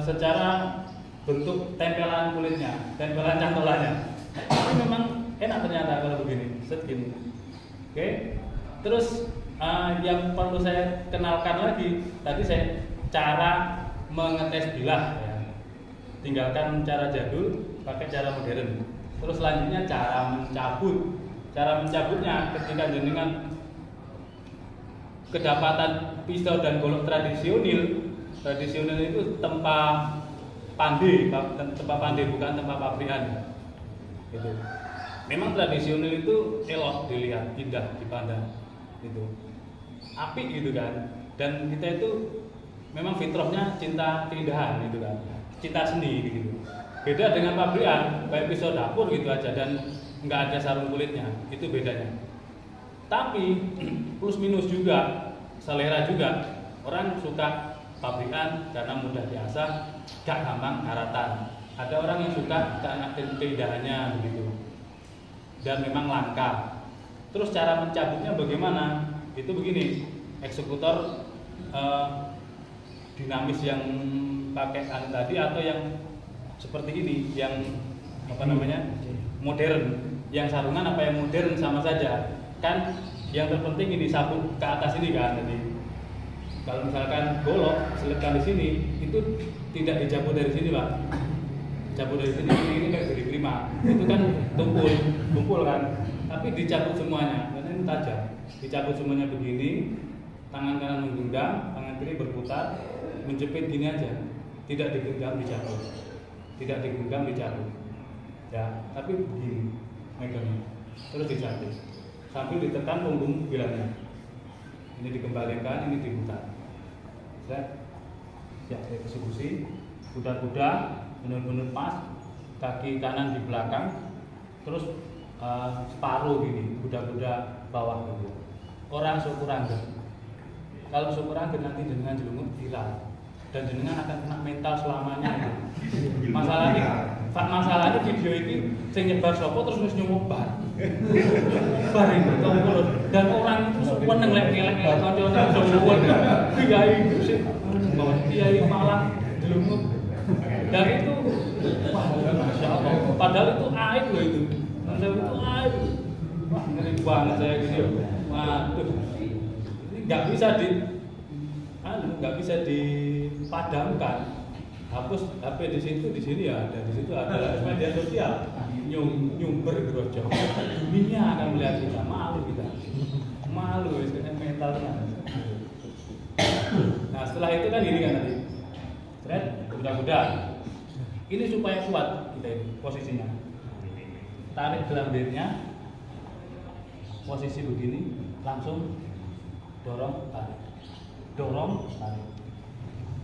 A: Secara bentuk tempelan kulitnya, tempelan cantolannya, tapi memang enak ternyata kalau begini, set gini. Oke. Terus yang perlu saya kenalkan lagi, tadi saya cara mengetes bilah ya. Tinggalkan cara jadul, pakai cara modern. Terus selanjutnya cara mencabut. Cara mencabutnya ketika jenengan kedapatan pisau dan golok tradisional itu tempa pandai bukan tempa pabrikan. Gitu. Memang tradisional itu elok dilihat, indah dipandang, gitu. Apik gitu kan. Dan kita itu memang fitrahnya cinta keindahan gitu kan, cinta seni gitu. Beda dengan pabrikan, kayak pisau dapur gitu aja dan nggak ada sarung kulitnya, itu bedanya. Tapi plus minus juga, selera juga. Orang suka pabrikan karena mudah diasah, gak gampang karatan. Ada orang yang suka karena keindahannya begitu. Dan memang langka. Terus cara mencabutnya bagaimana? Itu begini, eksekutor dinamis yang pakai tadi atau yang seperti ini, yang modern. Yang sarungan apa yang modern sama saja. Kan yang terpenting ini sabut ke atas ini kan tadi. Kalau misalkan golok selipkan di sini, itu tidak dicabut dari sini, Pak. Cabut dari sini, ini kayak jadi prima. Itu kan tumpul kan. Tapi dicabut semuanya, karena ini tajam. Dicabut semuanya begini, tangan kanan menggenggam, tangan kiri berputar, menjepit gini aja. Tidak digenggam, dicabut. Tidak digenggam, dicabut. Ya, tapi begini, megangnya. Terus dicabut. Sambil ditekan punggung bilangnya. Ini dikembalikan, ini diputar. Ya, eksekusi, kuda-kuda, benar-benar pas, kaki kanan di belakang, terus separuh gini, kuda-kuda bawah gitu. Orang syukurangger. Kalau syukurangger nanti jenengan jelungup viral dan jenengan akan kena mental selamanya. Masalahnya video ini sing nyebar sopo terus wis nyumuk bar itu terus dan orang itu seneng lek-lek kanca-kanca suwun. Kiai malah jelungup. Dan itu wah, Masya Allah. Padahal itu aib loh itu. Padahal itu aib. Wah, ngeri banget saya gini. Waduh. Ini nggak bisa dipadamkan. Hapus HP di sini ya ada, di situ ada media sosial. Nyumber gerojo. Dunia akan melihat kita, malu istilahnya mentalnya. Nah, setelah itu kan gini kan tadi. Thread, kuda-kuda. Ini supaya kuat kita ini posisinya. Tarik gelambirnya, posisi begini, langsung dorong, tarik. Dorong, tarik.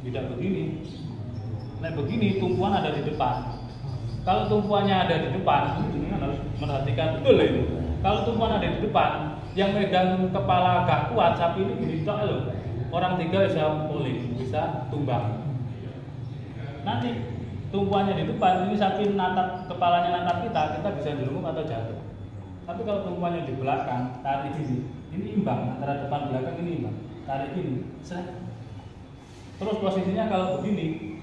A: Tidak begini. Nah begini tumpuan ada di depan. Kalau tumpuannya ada di depan, ini harus merhatikan betul ini. Kalau tumpuan ada di depan, yang megang kepala agak kuat sapi ini gini tok loh. Orang tiga bisa pulih, bisa tumbang. Nanti tumpuannya di depan, ini sapi natap kepalanya natap kita bisa jelungup atau jatuh. Tapi kalau tumpuannya di belakang, tarik ini imbang antara depan belakang ini imbang. Tarik ini, set. Terus posisinya kalau begini,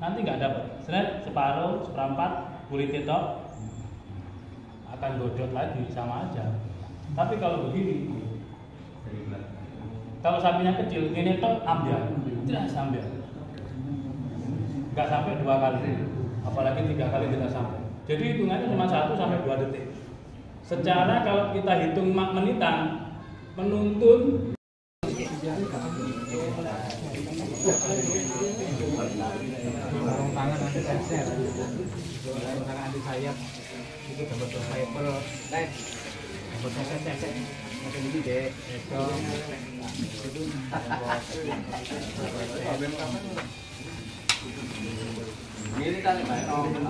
A: nanti nggak dapat. Set separuh, seperempat, kulit ketok akan godot lagi sama aja. Tapi kalau begini, kalau sapinya kecil, ini tok ambil, tidak ambil. Nggak sampai 2 kali, apalagi 3 kali tidak sampai. Jadi hitungannya cuma 1 sampai 2 detik. Secara kalau kita hitung menitan, menuntun
C: tangan anti sensor, tangan anti sayap itu dapat survival, dapat sensor, macam ini deh. Ini tadi main awal ini.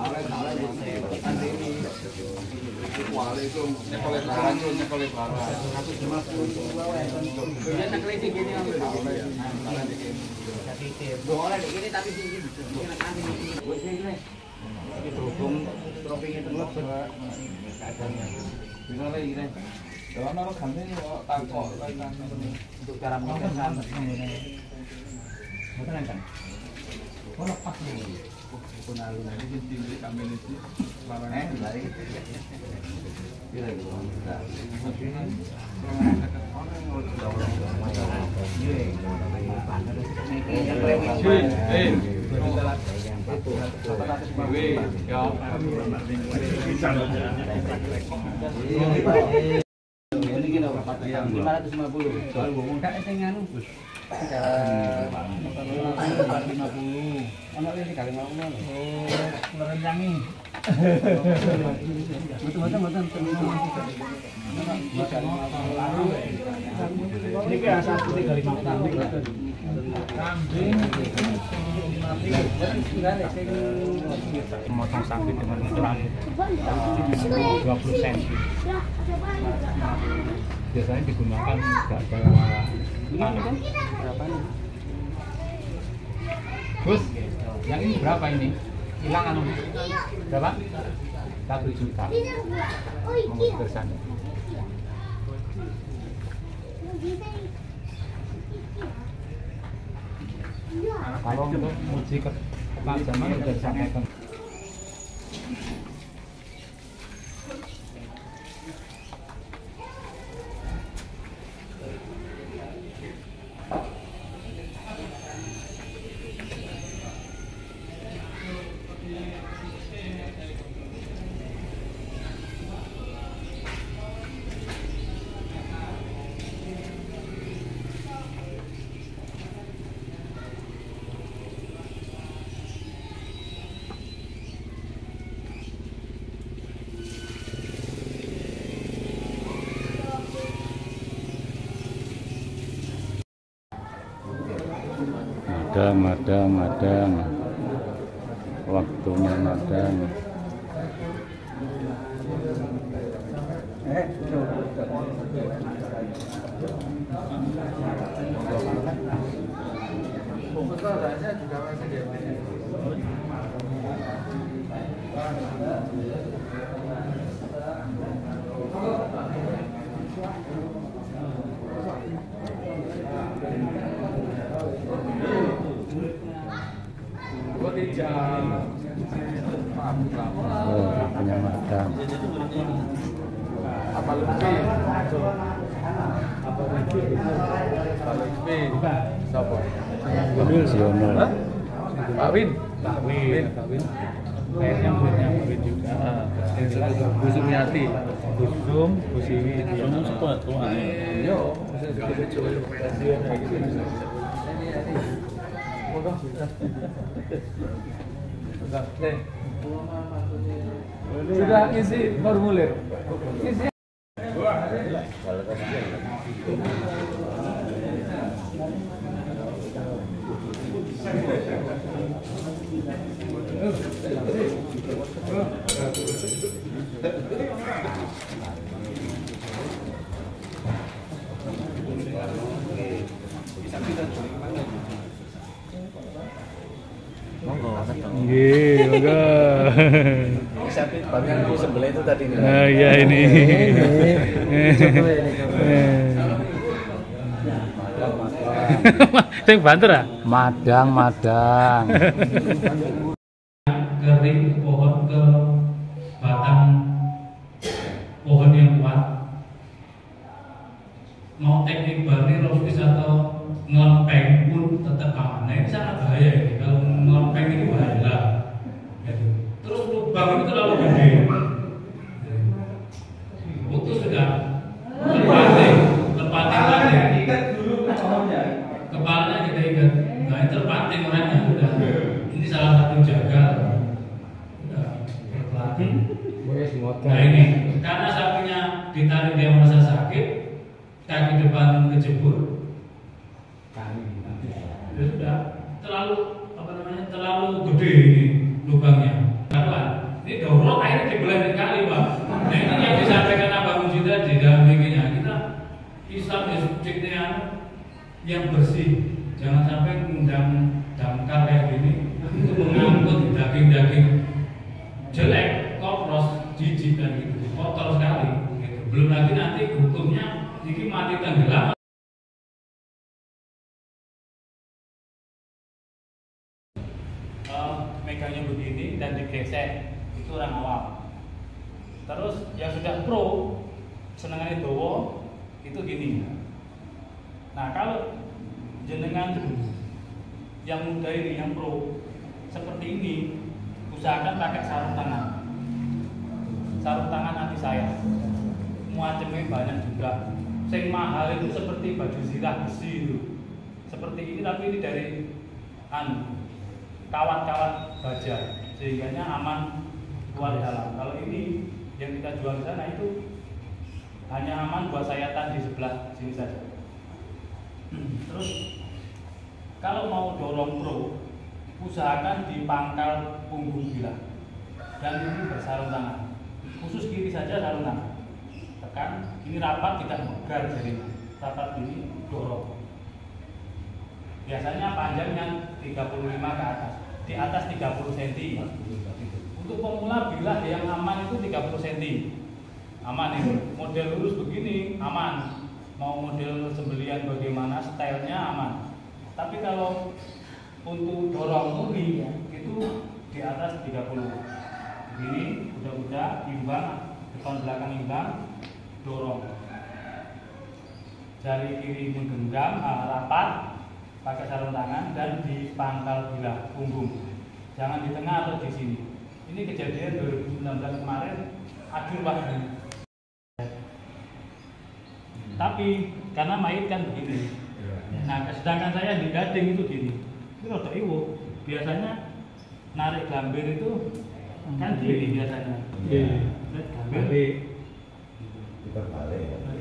C: Waalaikumsalam. Nyekolet barang. Aku cuma 10. Dia nyekolet gini ambil. Boleh ini tapi sini. Buat sini. Ini berhubung tropingnya terlebet. Keadaannya. Gimana lagi nih?
E: Kalau naruh ganti tangkok
C: untuk cara mengesan betul kan? Oh lepas nih. Pun alun
E: ini tinggi kami itu
C: lari. Kira gitu. Ini gini 550. Soal ngomong tak nganu. 550. Ono ini kali mau ngono. Oh, ngerencangi. Betul-betul ini kayak satu 35 kambing. Memotong sapi dengan ukuran 20 cm. Biasanya digunakan nggak ada berapa nih? Gus, yang ini berapa ini? Hilang anu berapa? 1 juta. Mau bersana. Kalau untuk uji ketajaman sudah disampaikan. Madang, waktunya madang. Punya madang.
E: apa lebih? Siapa?
A: Profesional.
E: Pak Win.
A: Pak Win. Kayaknya punya Pak Win juga.
E: Bu Sumiati.
A: Busum, Busiwi,
D: Kamu cepat tuh.
E: Yo, kasihan kayak gitu. Sudah isi formulir. Isi.
A: Nggih, monggo.
C: Sapi bagianku sebelah itu tadi nih.
A: Nah, iya ini. Sing banter ah? Madang.
F: Kering pohon ke batang pohon yang kuat. Mau teknik barni rosis atau ngelempeng pun tetap aman. Nah ini sangat bahaya ini. Kalau ngelempeng itu bahaya. Gitu. Terus lubang itu terlalu gede. Putus sudah terpating.
E: Ikat dulu pohonnya.
F: Kepalanya kita ikat. Nah ini terpating orangnya sudah. Ini salah satu jagal. Sudah terpelatih. Nah ini karena sapinya ditarik dia merasa sakit, kaki depan kejebur. Ya sudah terlalu gede ini lubangnya. Ini daurot airnya dibelah kali Pak. Nah ini yang disampaikan Abang Muji tadi dalam bikinnya kita Islam subjeknya yang bersih. Jangan sampai mengundang damkar kayak gini untuk mengangkut daging-daging jelek, kopros, jijik dan gitu, kotor sekali. Gitu. Belum lagi nanti hukumnya ini mati tenggelam. Megangnya begini dan digesek, itu orang awam. Terus yang sudah pro, senengannya dowo, itu gini. Nah kalau jenengan yang muda ini, yang pro, seperti ini, usahakan pakai sarung tangan. Sarung tangan anti sayap. Muacemnya banyak juga. Yang mahal itu seperti baju zirah besi itu. Seperti ini, tapi ini dari kawat-kawat baja, sehingga aman luar dalam. Kalau ini yang kita jual di sana itu hanya aman buat sayatan di sebelah sini saja. Terus kalau mau dorong pro, usahakan di pangkal punggung bila, dan ini bersarung tangan. Khusus kiri saja sarung tangan. Tekan, ini rapat tidak megar, jadi rapat ini dorong. Biasanya panjangnya 35 ke atas, di atas 30 cm. Untuk pemula bila yang aman itu 30 cm. Aman ini. Model lurus begini aman. Mau model sembelian bagaimana stylenya aman. Tapi kalau untuk dorong murni itu di atas 30. Begini, udah imbang, depan belakang imbang, dorong. Jari kiri menggenggam rapat, pakai sarung tangan dan di pangkal bila punggung, jangan di tengah atau di sini. Ini kejadian 2019 kemarin, aduh waktu. Tapi karena mayit kan begini. Nah, sedangkan saya di gading itu gini. Itu rada iwo. Biasanya narik gambir itu kan gini biasanya. Gambir.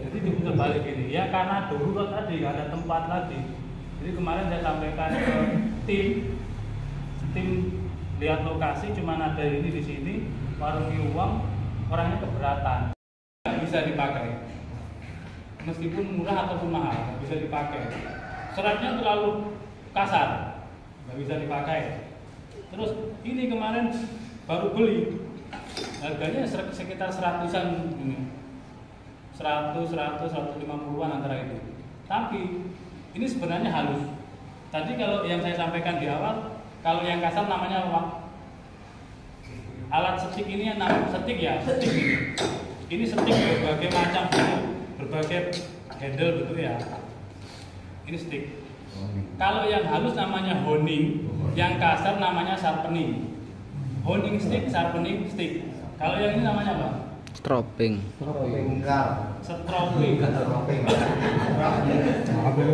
F: Jadi diputar balik gini. Ya karena darurat tadi, nggak ada tempat lagi. Jadi kemarin saya sampaikan ke tim lihat lokasi, cuma ada ini di sini, warung uang, orangnya keberatan, nggak bisa dipakai, meskipun murah ataupun mahal, nggak bisa dipakai. Seratnya terlalu kasar, nggak bisa dipakai. Terus ini kemarin baru beli, harganya sekitar 100-an ini, 150-an antara itu. Tapi ini sebenarnya halus. Tadi kalau yang saya sampaikan di awal, kalau yang kasar namanya apa? Alat setik ini yang namanya setik ya, setik ini. Ini setik berbagai macam, berbagai handle betul ya. Ini stick. Kalau yang halus namanya honing, yang kasar namanya sharpening. Honing stick, sharpening stick. Kalau yang ini namanya apa?
A: Stropping.
F: Stropping.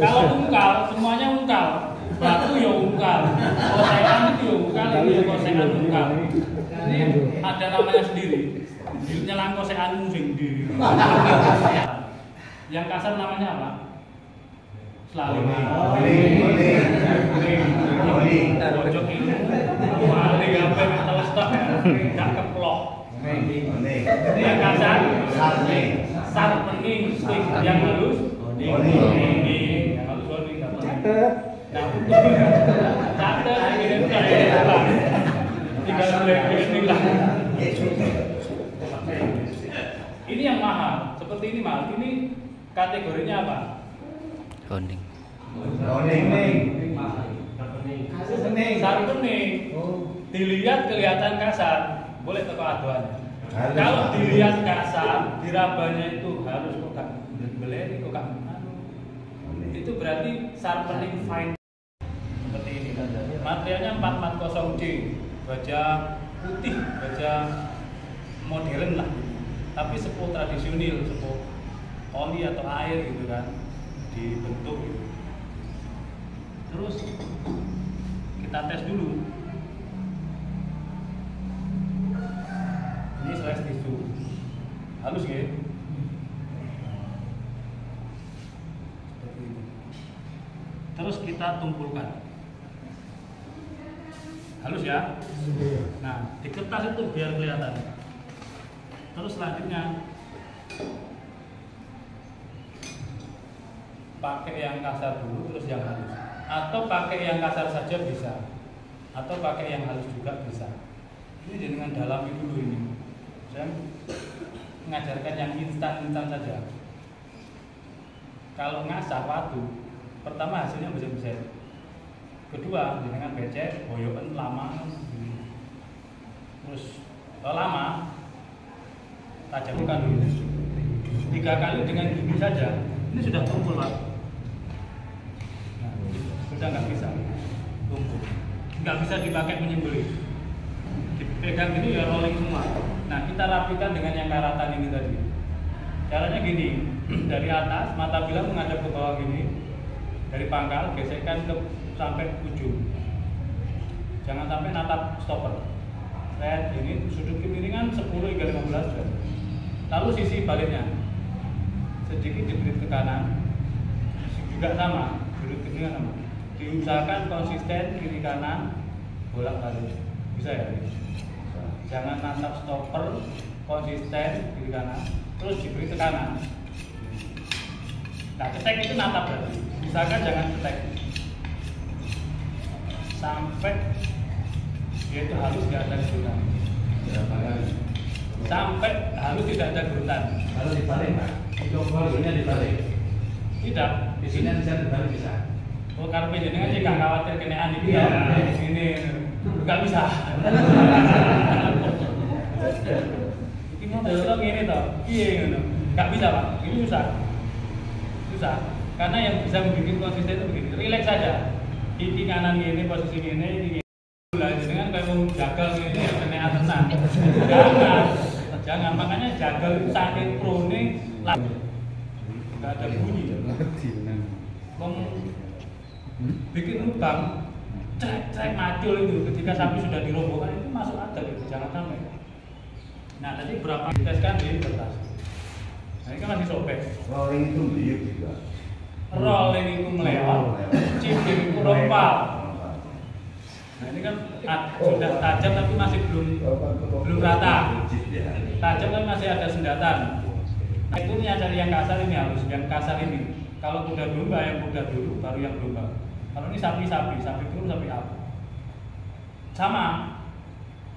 F: Kalau ungkal, semuanya ungkal. Batu ya ungkal. Kosekan itu ya ungkal, ini ya kosekan ungkal. Ini ada namanya sendiri. Nyelang kosekanmu sendiri. Yang kasar namanya apa? Selalu. Pojok ini. Maling apa yang terus tak? Gak keplok. Ini yang kasar, sharpening stick. Yang halus, honing. Yang halus honing. Catat, ini udah hilang. Tinggal bilang. Ini yang mahal, seperti ini mahal. Ini kategorinya apa?
A: Honing.
F: Sharpening. Dilihat kelihatan kasar. Boleh toko aduan. Kalau dilihat kasar, dirabanya itu harus kok beleri kok itu berarti sharpening fine. Seperti ini kan. Materialnya 440D, baja putih, baja modern lah. Tapi sepuh tradisional, sepuh oli atau air gitu kan, dibentuk gitu. Terus kita tes dulu. Ini slash tisu, halus ya. Seperti ini. Terus kita tumpulkan, halus ya. Nah, di kertas itu biar kelihatan. Terus selanjutnya pakai yang kasar dulu, terus yang halus. Atau pakai yang kasar saja bisa, atau pakai yang halus juga bisa. Ini dengan dalami dulu ini. Saya mengajarkan yang instan saja. kalau ngasah watu, pertama hasilnya besar-besar. Kedua, dengan becek, boyokan lama, terus lama, tajamkan dulu. 3 kali dengan gigi saja, ini sudah tumpul Pak. Nah, sudah nggak bisa tumpul, nggak bisa dipakai menyembelih. Dipegang gini ya rolling semua. Nah, kita rapikan dengan yang karatan ini tadi. Caranya gini, dari atas mata bilang menghadap ke bawah gini, dari pangkal gesekkan ke sampai ujung. Jangan sampai natap stopper. Lihat ini sudut kemiringan 10 hingga 15 derajat. Lalu sisi baliknya sedikit diberi ke kanan, juga sama, sudut kemiringan sama. Diusahakan konsisten kiri kanan bolak balik. Bisa ya? Jangan natap stopper, konsisten kiri kanan. Terus diberi tekanan. Nah, cetek itu natap berarti. Misalkan jangan cetek sampai dia itu halus tidak ada gerutan. Sampai halus tidak ada gerutan.
A: Kalau dibalik Pak, ini dibalik.
F: Tidak,
A: Di sini bisa dibalik bisa.
F: oh karena jenengan sih nggak khawatir kenaan ini ya. Ini nggak bisa. Ini mau tolong ini toh, iya gitu. Nggak bisa Pak, ini susah. Karena yang bisa membuat konsisten itu begini, relax saja. Kaki kanan ini posisi ini dengan kayak mau jagal ini ya kena tenan. Jangan makanya jagal itu saking pro nih nggak ada bunyi. Bikin lubang, trek macul itu ketika sapi sudah dirobohkan itu masuk adab itu, jangan sampai. Nah tadi berapa diteskan di kertas. Nah ini kan masih sobek.
B: Rolling itu biuk juga.
F: Rolling itu melewat, chipping itu rompal. Nah ini kan sudah tajam tapi masih belum rata. Tajam tapi masih ada sendatan. Nah, itu cari yang kasar ini harus, yang kasar ini. Kalau kuda domba yang kuda dulu, baru yang domba. Kalau ini sapi dulu sapi apa? Sama,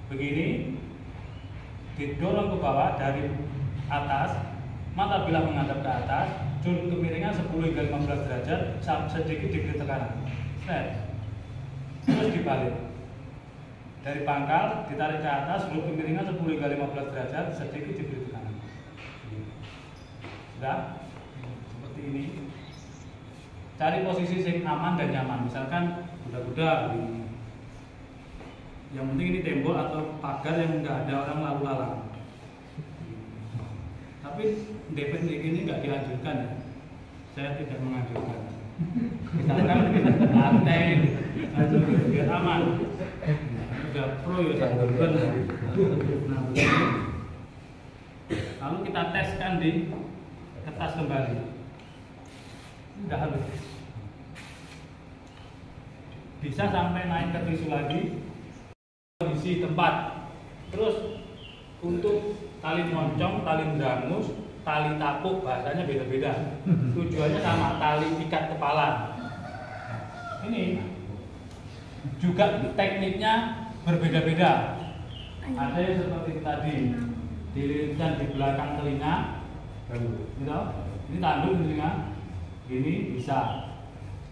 F: begini, didorong ke bawah dari atas, mata bilah menghadap ke atas, sudut kemiringan 10 hingga 15 derajat, sedikit diberi tekanan. Terus dibalik. Dari pangkal ditarik ke atas, sudut kemiringan 10 hingga 15 derajat, sedikit diberi tekanan. Sudah? Seperti ini. Cari posisi yang aman dan nyaman. Misalkan kuda-kuda begini. Yang penting ini tembok atau pagar yang enggak ada orang lalu lalang. Tapi DP ini enggak dilanjutkan ya. Saya tidak menganjurkan. Misalkan lantai atau biar aman. Udah pro ya satu bulan. Nah, begini. Lalu kita teskan di kertas kembali. Enggak halus. Bisa sampai naik ke tisu lagi. Kondisi tempat. Terus untuk tali moncong, tali brangus, tali tapuk bahasanya beda-beda. Tujuannya sama, tali ikat kepala. Ini juga tekniknya berbeda-beda. Ada yang seperti tadi, dililitkan di belakang telinga, gitu. Ini tanduk di telinga, ini bisa.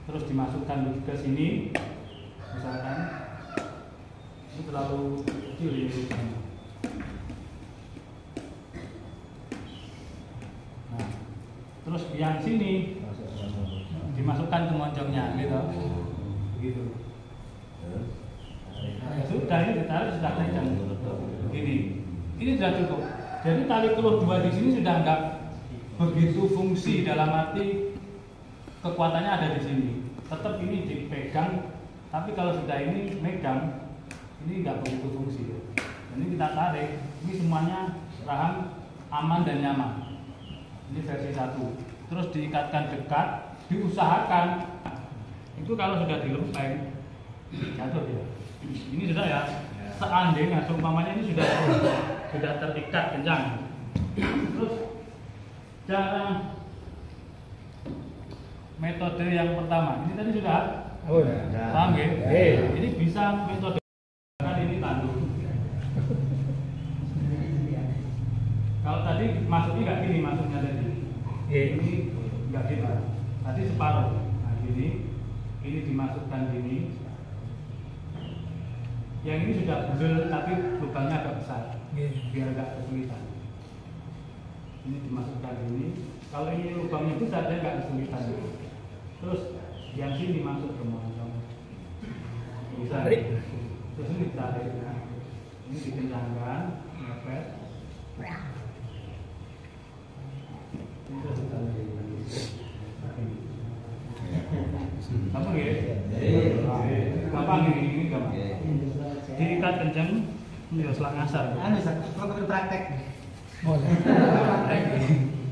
F: Terus dimasukkan ke sini, misalkan. Ini terlalu kecil ya. Nah, terus yang sini dimasukkan ke moncongnya, gitu. Begitu. Nah, sudah ini ditarik sudah kencang. Begini. Ini sudah cukup. Jadi tali keluh dua di sini sudah enggak begitu fungsi, dalam arti kekuatannya ada di sini. Tetap ini dipegang, tapi kalau sudah ini megang, ini nggak begitu fungsi. Ini kita tarik, ini semuanya rahang aman dan nyaman. Ini versi 1. Terus diikatkan dekat, diusahakan. Itu kalau sudah dilempeng, jatuh ya. Ini sudah ya. Seandainya, seumpamanya ini sudah terikat kencang. Terus cara metode yang pertama, ini tadi sudah.
A: Oh ya.
F: Paham ya? Ini bisa metode ini tanduk. Kalau tadi masuknya nggak gini, masuknya tadi. Ini nggak gini. tadi separuh. Nah ini dimasukkan gini. Yang ini sudah bundel tapi lubangnya agak besar, biar agak kesulitan. Ini dimasukkan gini. Kalau ini lubangnya besar dia nggak kesulitan. Terus yang sini masuk ke montong. Bisa. Terus ini ditarik. Ya. Ini dikencangkan, ngepet. Gampang ya? Gampang ini gampang. Diikat kenceng, ini harus selang ngasar.
C: Kalau praktek.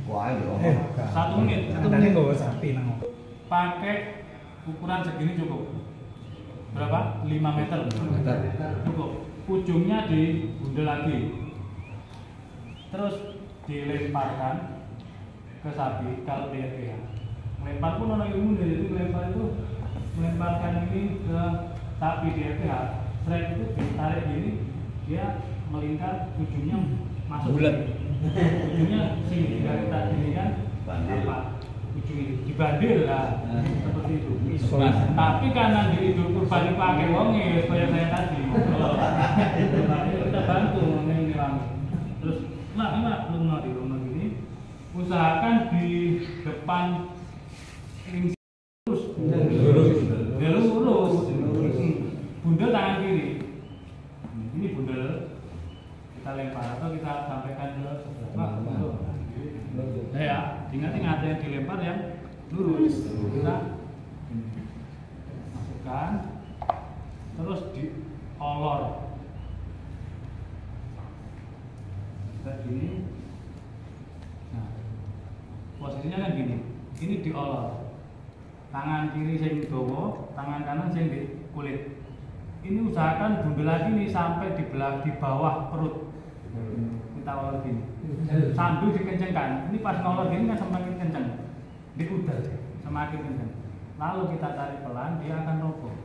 D: Wah,
F: 1 menit.
C: 1 menit bawa sapi nang.
F: Pakai ukuran segini cukup. Berapa? 5 meter. Cukup. Ujungnya dibundel lagi. Terus dilemparkan ke sapi kalau dia melempar pun orang ilmu, jadi melempar itu melemparkan ini ke sapi di RPH. Selain itu ditarik gini, dia melingkar, ujungnya masuk bulat. Ujungnya sini, kalau kita ini kan apa? Ujung ini dibandil lah, seperti itu. Tapi karena di Idul Kurban pakai wonge, supaya saya tadi. Kita bantu ini wangi. Terus, lumah di rumah gini. Usahakan di depan ini lurus. Bundel tangan kiri. Ini bundel. Kita lempar atau kita sampaikan ke sebelah. Nah ya, ingat yang dilempar yang lurus. Kita masukkan, terus diolor. Kayak gini. Nah, posisinya kan gini. Ini diolor. Tangan kiri sing dawa, tangan kanan sing di kulit. Ini usahakan bundel lagi nih sampai di bawah perut. Kita olor gini. Sambil dikencengkan. Ini pas ngolor gini kan semakin kenceng. Di udara semakin kenceng. Lalu kita tarik pelan, dia akan roboh.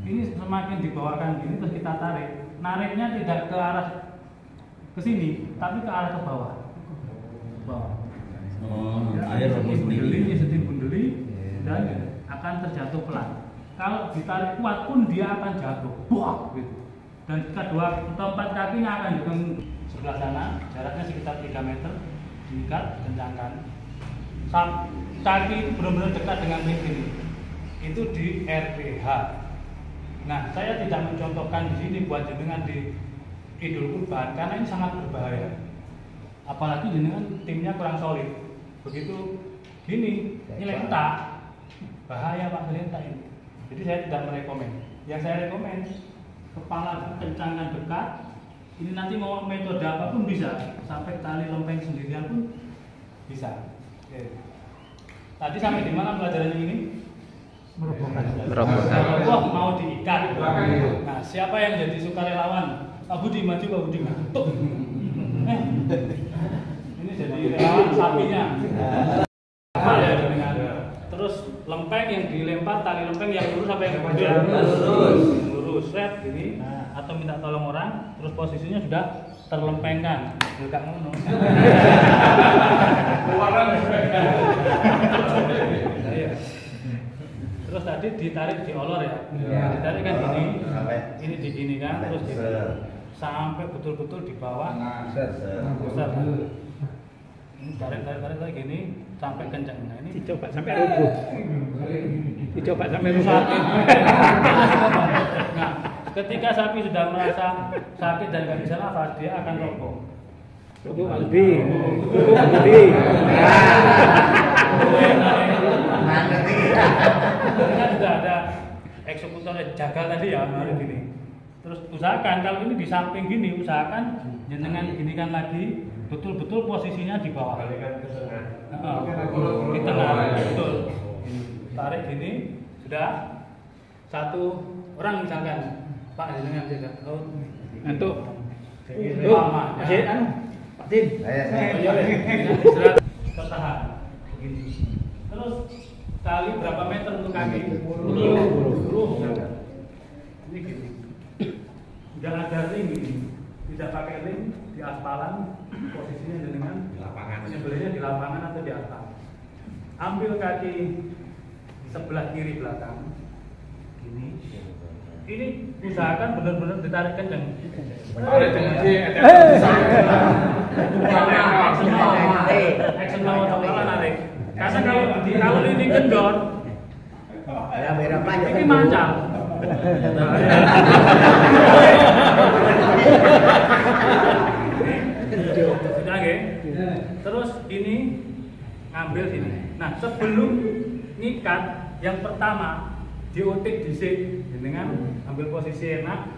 F: Ini semakin dibawakan gini terus kita tarik. Nariknya tidak ke arah ke sini, tapi ke arah ke bawah. Bawah.
D: air roboh sendiri.
F: Bundeli dan akan terjatuh pelan. Kalau ditarik kuat pun dia akan jatuh. Buah gitu. Dan kedua tempat kakinya akan juga sebelah sana, jaraknya sekitar 3 meter, diikat, kencangkan. Kaki itu benar-benar dekat dengan ring ini. Itu di RPH. Nah, saya tidak mencontohkan di sini buat jenengan di Idul Kurban karena ini sangat berbahaya. Apalagi jenengan timnya kurang solid. Begitu gini, nyelek entak, bahaya Pak Gerenta ini. Jadi saya tidak merekomen. Yang saya rekomen kepala kencangkan dekat. Ini nanti mau metode apapun bisa, sampai tali lempeng sendirian pun bisa. Oke. Tadi sampai di mana pelajarannya ini? Merobohkan. Wah, mau diikat. Nah, siapa yang jadi sukarelawan? Pak Budi maju, Pak Budi maju. Ini jadi relawan sapinya. Ya, dengan terus lempeng yang dilempar, tali lempeng yang lurus apa yang bundel? Lurus, set gini. Atau minta tolong orang, terus posisinya sudah terlempengkan. Enggak ngono. Terus tadi ditarik diolor ya. Ditarik kan gini. Ini digini kan, terus sampai betul-betul di bawah. Besar. Ini tarik gini sampai kencang. Nah, ini
C: Dicoba sampai rubuh. Dicoba sampai rubuh.
F: Nah, ketika sapi sudah merasa sakit dan nggak bisa nafas, dia akan roboh.
C: Rubuh Budi. Budi.
F: Kan sudah ada eksekutor jagal tadi ya hari ini. Terus usahakan kalau ini di samping gini, usahakan jenengan ginikan lagi, betul-betul posisinya di bawah. Di tengah, betul. Tarik gini, sudah satu orang misalkan. Pak jenengan juga.
C: Untuk
F: lama.
C: masih anu Pak Tim.
F: Tertahan. Begini. Terus kali berapa meter untuk kaki? 10. Ini gini. Udah ada ring ini. Tidak pakai ring di aspalan, posisinya dengan di lapangan. Sebenarnya di lapangan atau di aspal. ambil kaki sebelah kiri belakang. Ini usahakan benar-benar ditarik kenceng. Action mau coba narik. Karena kalau ini kendor, ini mancal. Sudah nggih? Terus ini ngambil sini. Nah, sebelum ngikat yang pertama diotik dhisik dengan ambil posisi enak.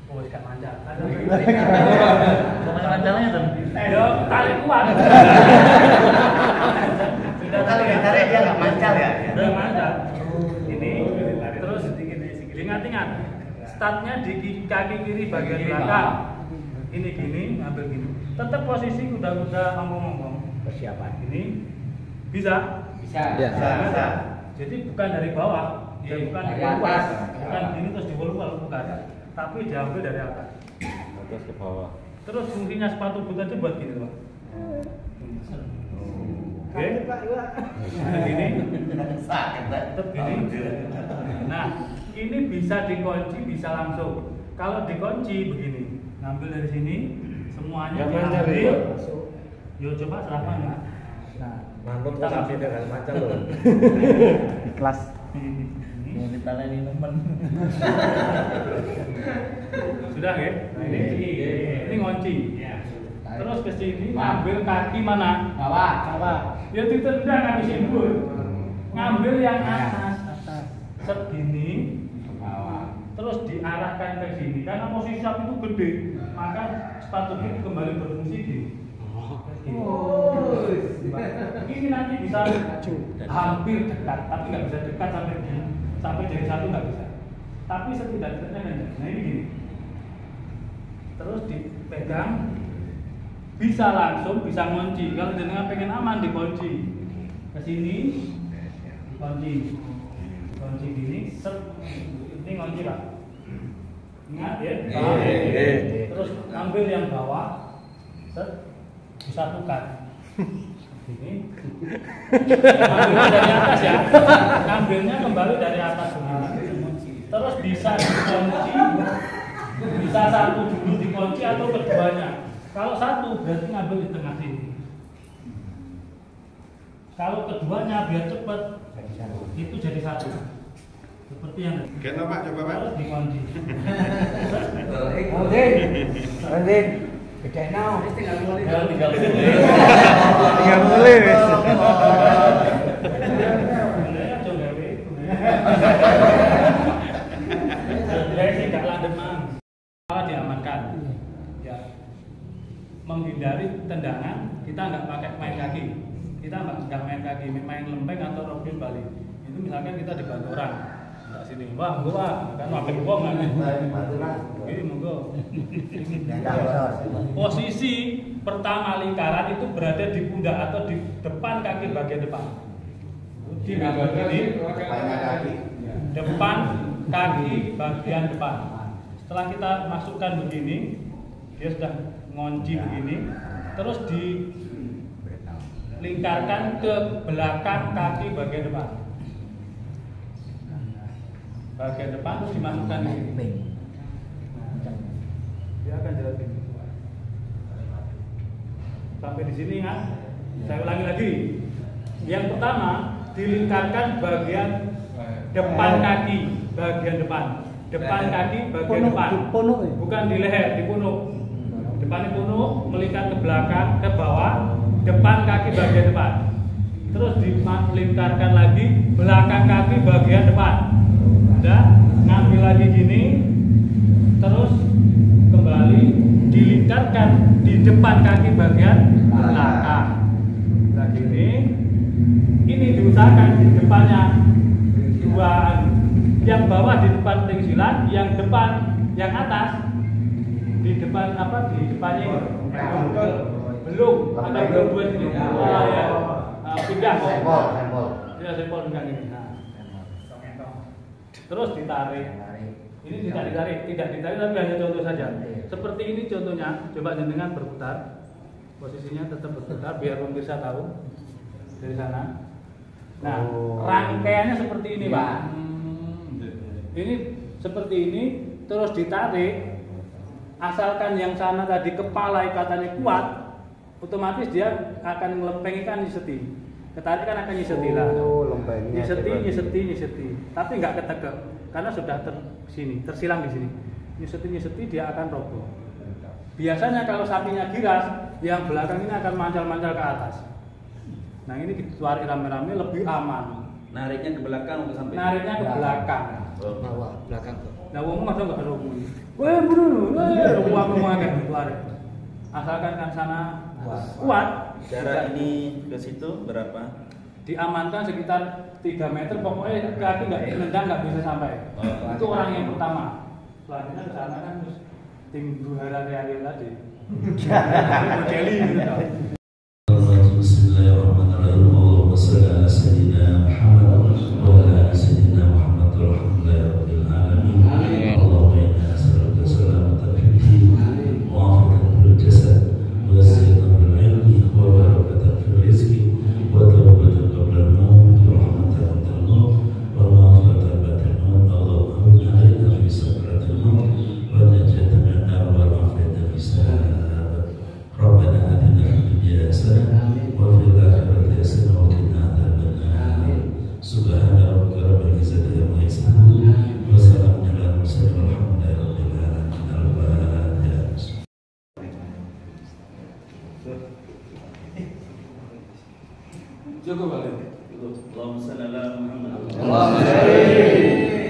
F: Oh, ikat mancal. Sama manjalnya tuh. Yo, tarik kuat.
C: Kalau ditarik dia nggak mancal ya?
F: Udah mancal. Ini terus ingat-ingat. Startnya di kaki kiri bagian belakang. Ini gini, ambil gini. Tetap posisi kuda-kuda ngomong-ngomong.
C: Persiapan.
F: Ini bisa?
C: Bisa. Bisa.
F: Jadi bukan dari bawah, bukan dari atas, bukan gini terus diwol-wol, bukan. Tapi diambil dari atas.
A: Atas ke bawah.
F: Terus fungsinya sepatu boot itu buat gini, Pak. Oke. Gini. Tetap gini. Nah, ini bisa dikunci, bisa langsung. Kalau dikunci begini, ngambil dari sini, semuanya diambil. Yo coba serahkan ya. Nah,
C: mantap kok sampai dengan macam loh.
F: kelas
C: Mau ditaleni temen.
F: sudah ya? Nah, ini ngunci. Terus ke sini ngambil kaki mana? Bawah. Ya ditendang habis itu. Ngambil yang atas. Segini. Terus diarahkan ke sini. Karena posisi sapi itu gede, maka sepatu itu kembali berfungsi gini. Ini nanti bisa hampir dekat, tapi nggak bisa dekat sampai jadi satu nggak bisa. Tapi setidaknya nah ini gini. Terus dipegang, bisa langsung, bisa ngunci. Kalau jenengan pengen aman dikunci. Ke sini, kunci gini, ini ngunci Pak. Ingat ya. Terus ambil yang bawah, disatukan. Ini ambilnya dari atas ya, ambilnya kembali dari atas terus bisa dikunci, bisa satu dulu dikunci atau keduanya. Kalau satu berarti ngambil di tengah sini, kalau keduanya biar cepat itu jadi satu seperti yang
E: Gimana Pak, coba Pak?
F: harus dikunci.
C: Rendin. Gede now.
F: Tinggal boleh. Tidak landemang. Diamankan. Ya. Menghindari tendangan, kita nggak pakai main kaki. Kita nggak main kaki, main lempeng atau robin balik. Itu misalkan kita dibantu orang. Enggak sini. Wah, gua kan makin gua enggak. Ini monggo. Posisi pertama lingkaran itu berada di pundak atau di depan kaki bagian depan. Di bagian ini depan kaki bagian depan. Setelah kita masukkan begini, dia sudah ngunci begini, terus dilingkarkan ke belakang kaki bagian depan. Bagian depan terus dimasukkan di sini. Dia akan jalan tinggi. Sampai di sini kan? Saya ulangi lagi. Yang pertama dilingkarkan bagian depan kaki, bagian depan. Depan kaki bagian depan. Bukan di leher, di punuk. Depan di punuk, melingkar ke belakang, ke bawah, depan kaki bagian depan. Terus dilingkarkan lagi belakang kaki bagian depan. Udah, ngambil lagi gini, terus kembali dilingkarkan di depan kaki bagian belakang. Nah gini, ini diusahakan di depannya dua, yang bawah di depan tingsilan, yang depan, yang atas di depan apa? Di depannya ini. Belum, ada belum buat ini. Oh ya, pindah kok. Ya sempol pindah ini. Terus ditarik. Ini tidak ditarik tapi hanya contoh saja. Seperti ini contohnya. Coba jenengan berputar. Posisinya tetap berputar biar pemirsa tahu. dari sana. Nah, rangkaiannya seperti ini, Pak. Ini seperti ini, terus ditarik. Asalkan yang sana tadi kepala ikatannya kuat, otomatis dia akan ngelempeng ikan nyiseti. Ketarik kan akan nyiseti lah. Nyiseti. Tapi nggak ketegak karena sudah tersilang di sini. Nyiseti dia akan roboh. Biasanya kalau sapinya giras, yang belakang ini akan mancal-mancal ke atas. Nah ini ditarik rame-rame lebih aman.
D: Nariknya ke belakang sampai.
F: Nariknya ke belakang.
C: Bawah belakang tuh.
F: Nah wong masa nggak roboh. Weh buru, uang akan tarik. Asalkan kan sana kuat.
D: Jarak ini ke situ berapa?
F: Diamankan sekitar 3 meter, pokoknya kaki nendang nggak bisa sampai. Itu orang yang pertama. Selanjutnya ke sana kan terus tim Buhara Real tadi. Modeli gitu.
G: Bismillahirrahmanirrahim. Allahumma shalli ala sayyidina Muhammad wa ala sayyidina Muhammad walhamdulillahirabbil alamin. Allahumma inna nas'aluka salamatan fid din wa afiyatan fil jasad wa ziyadatan fil ilmi wa barakatan fil rizqi wa tawbatan qabla al-maut wa rahmatan ba'da al-maut wa maghfiratan ba'da al-maut. Allahumma inna fi sakratil maut wa najatan min an-nar wa afiyatan fi salat. Rabbana atina fid dunya hasanah wa fil akhirati hasanah wa qina adzabannar. Subhana rabbika rabbil izzati amma yasifun wa salamun alal mursalin walhamdulillahi rabbil alamin. Al-Fatihah.
F: Cukup balik.
D: Allahumma shalli ala Muhammad.
C: Allahumma shalli.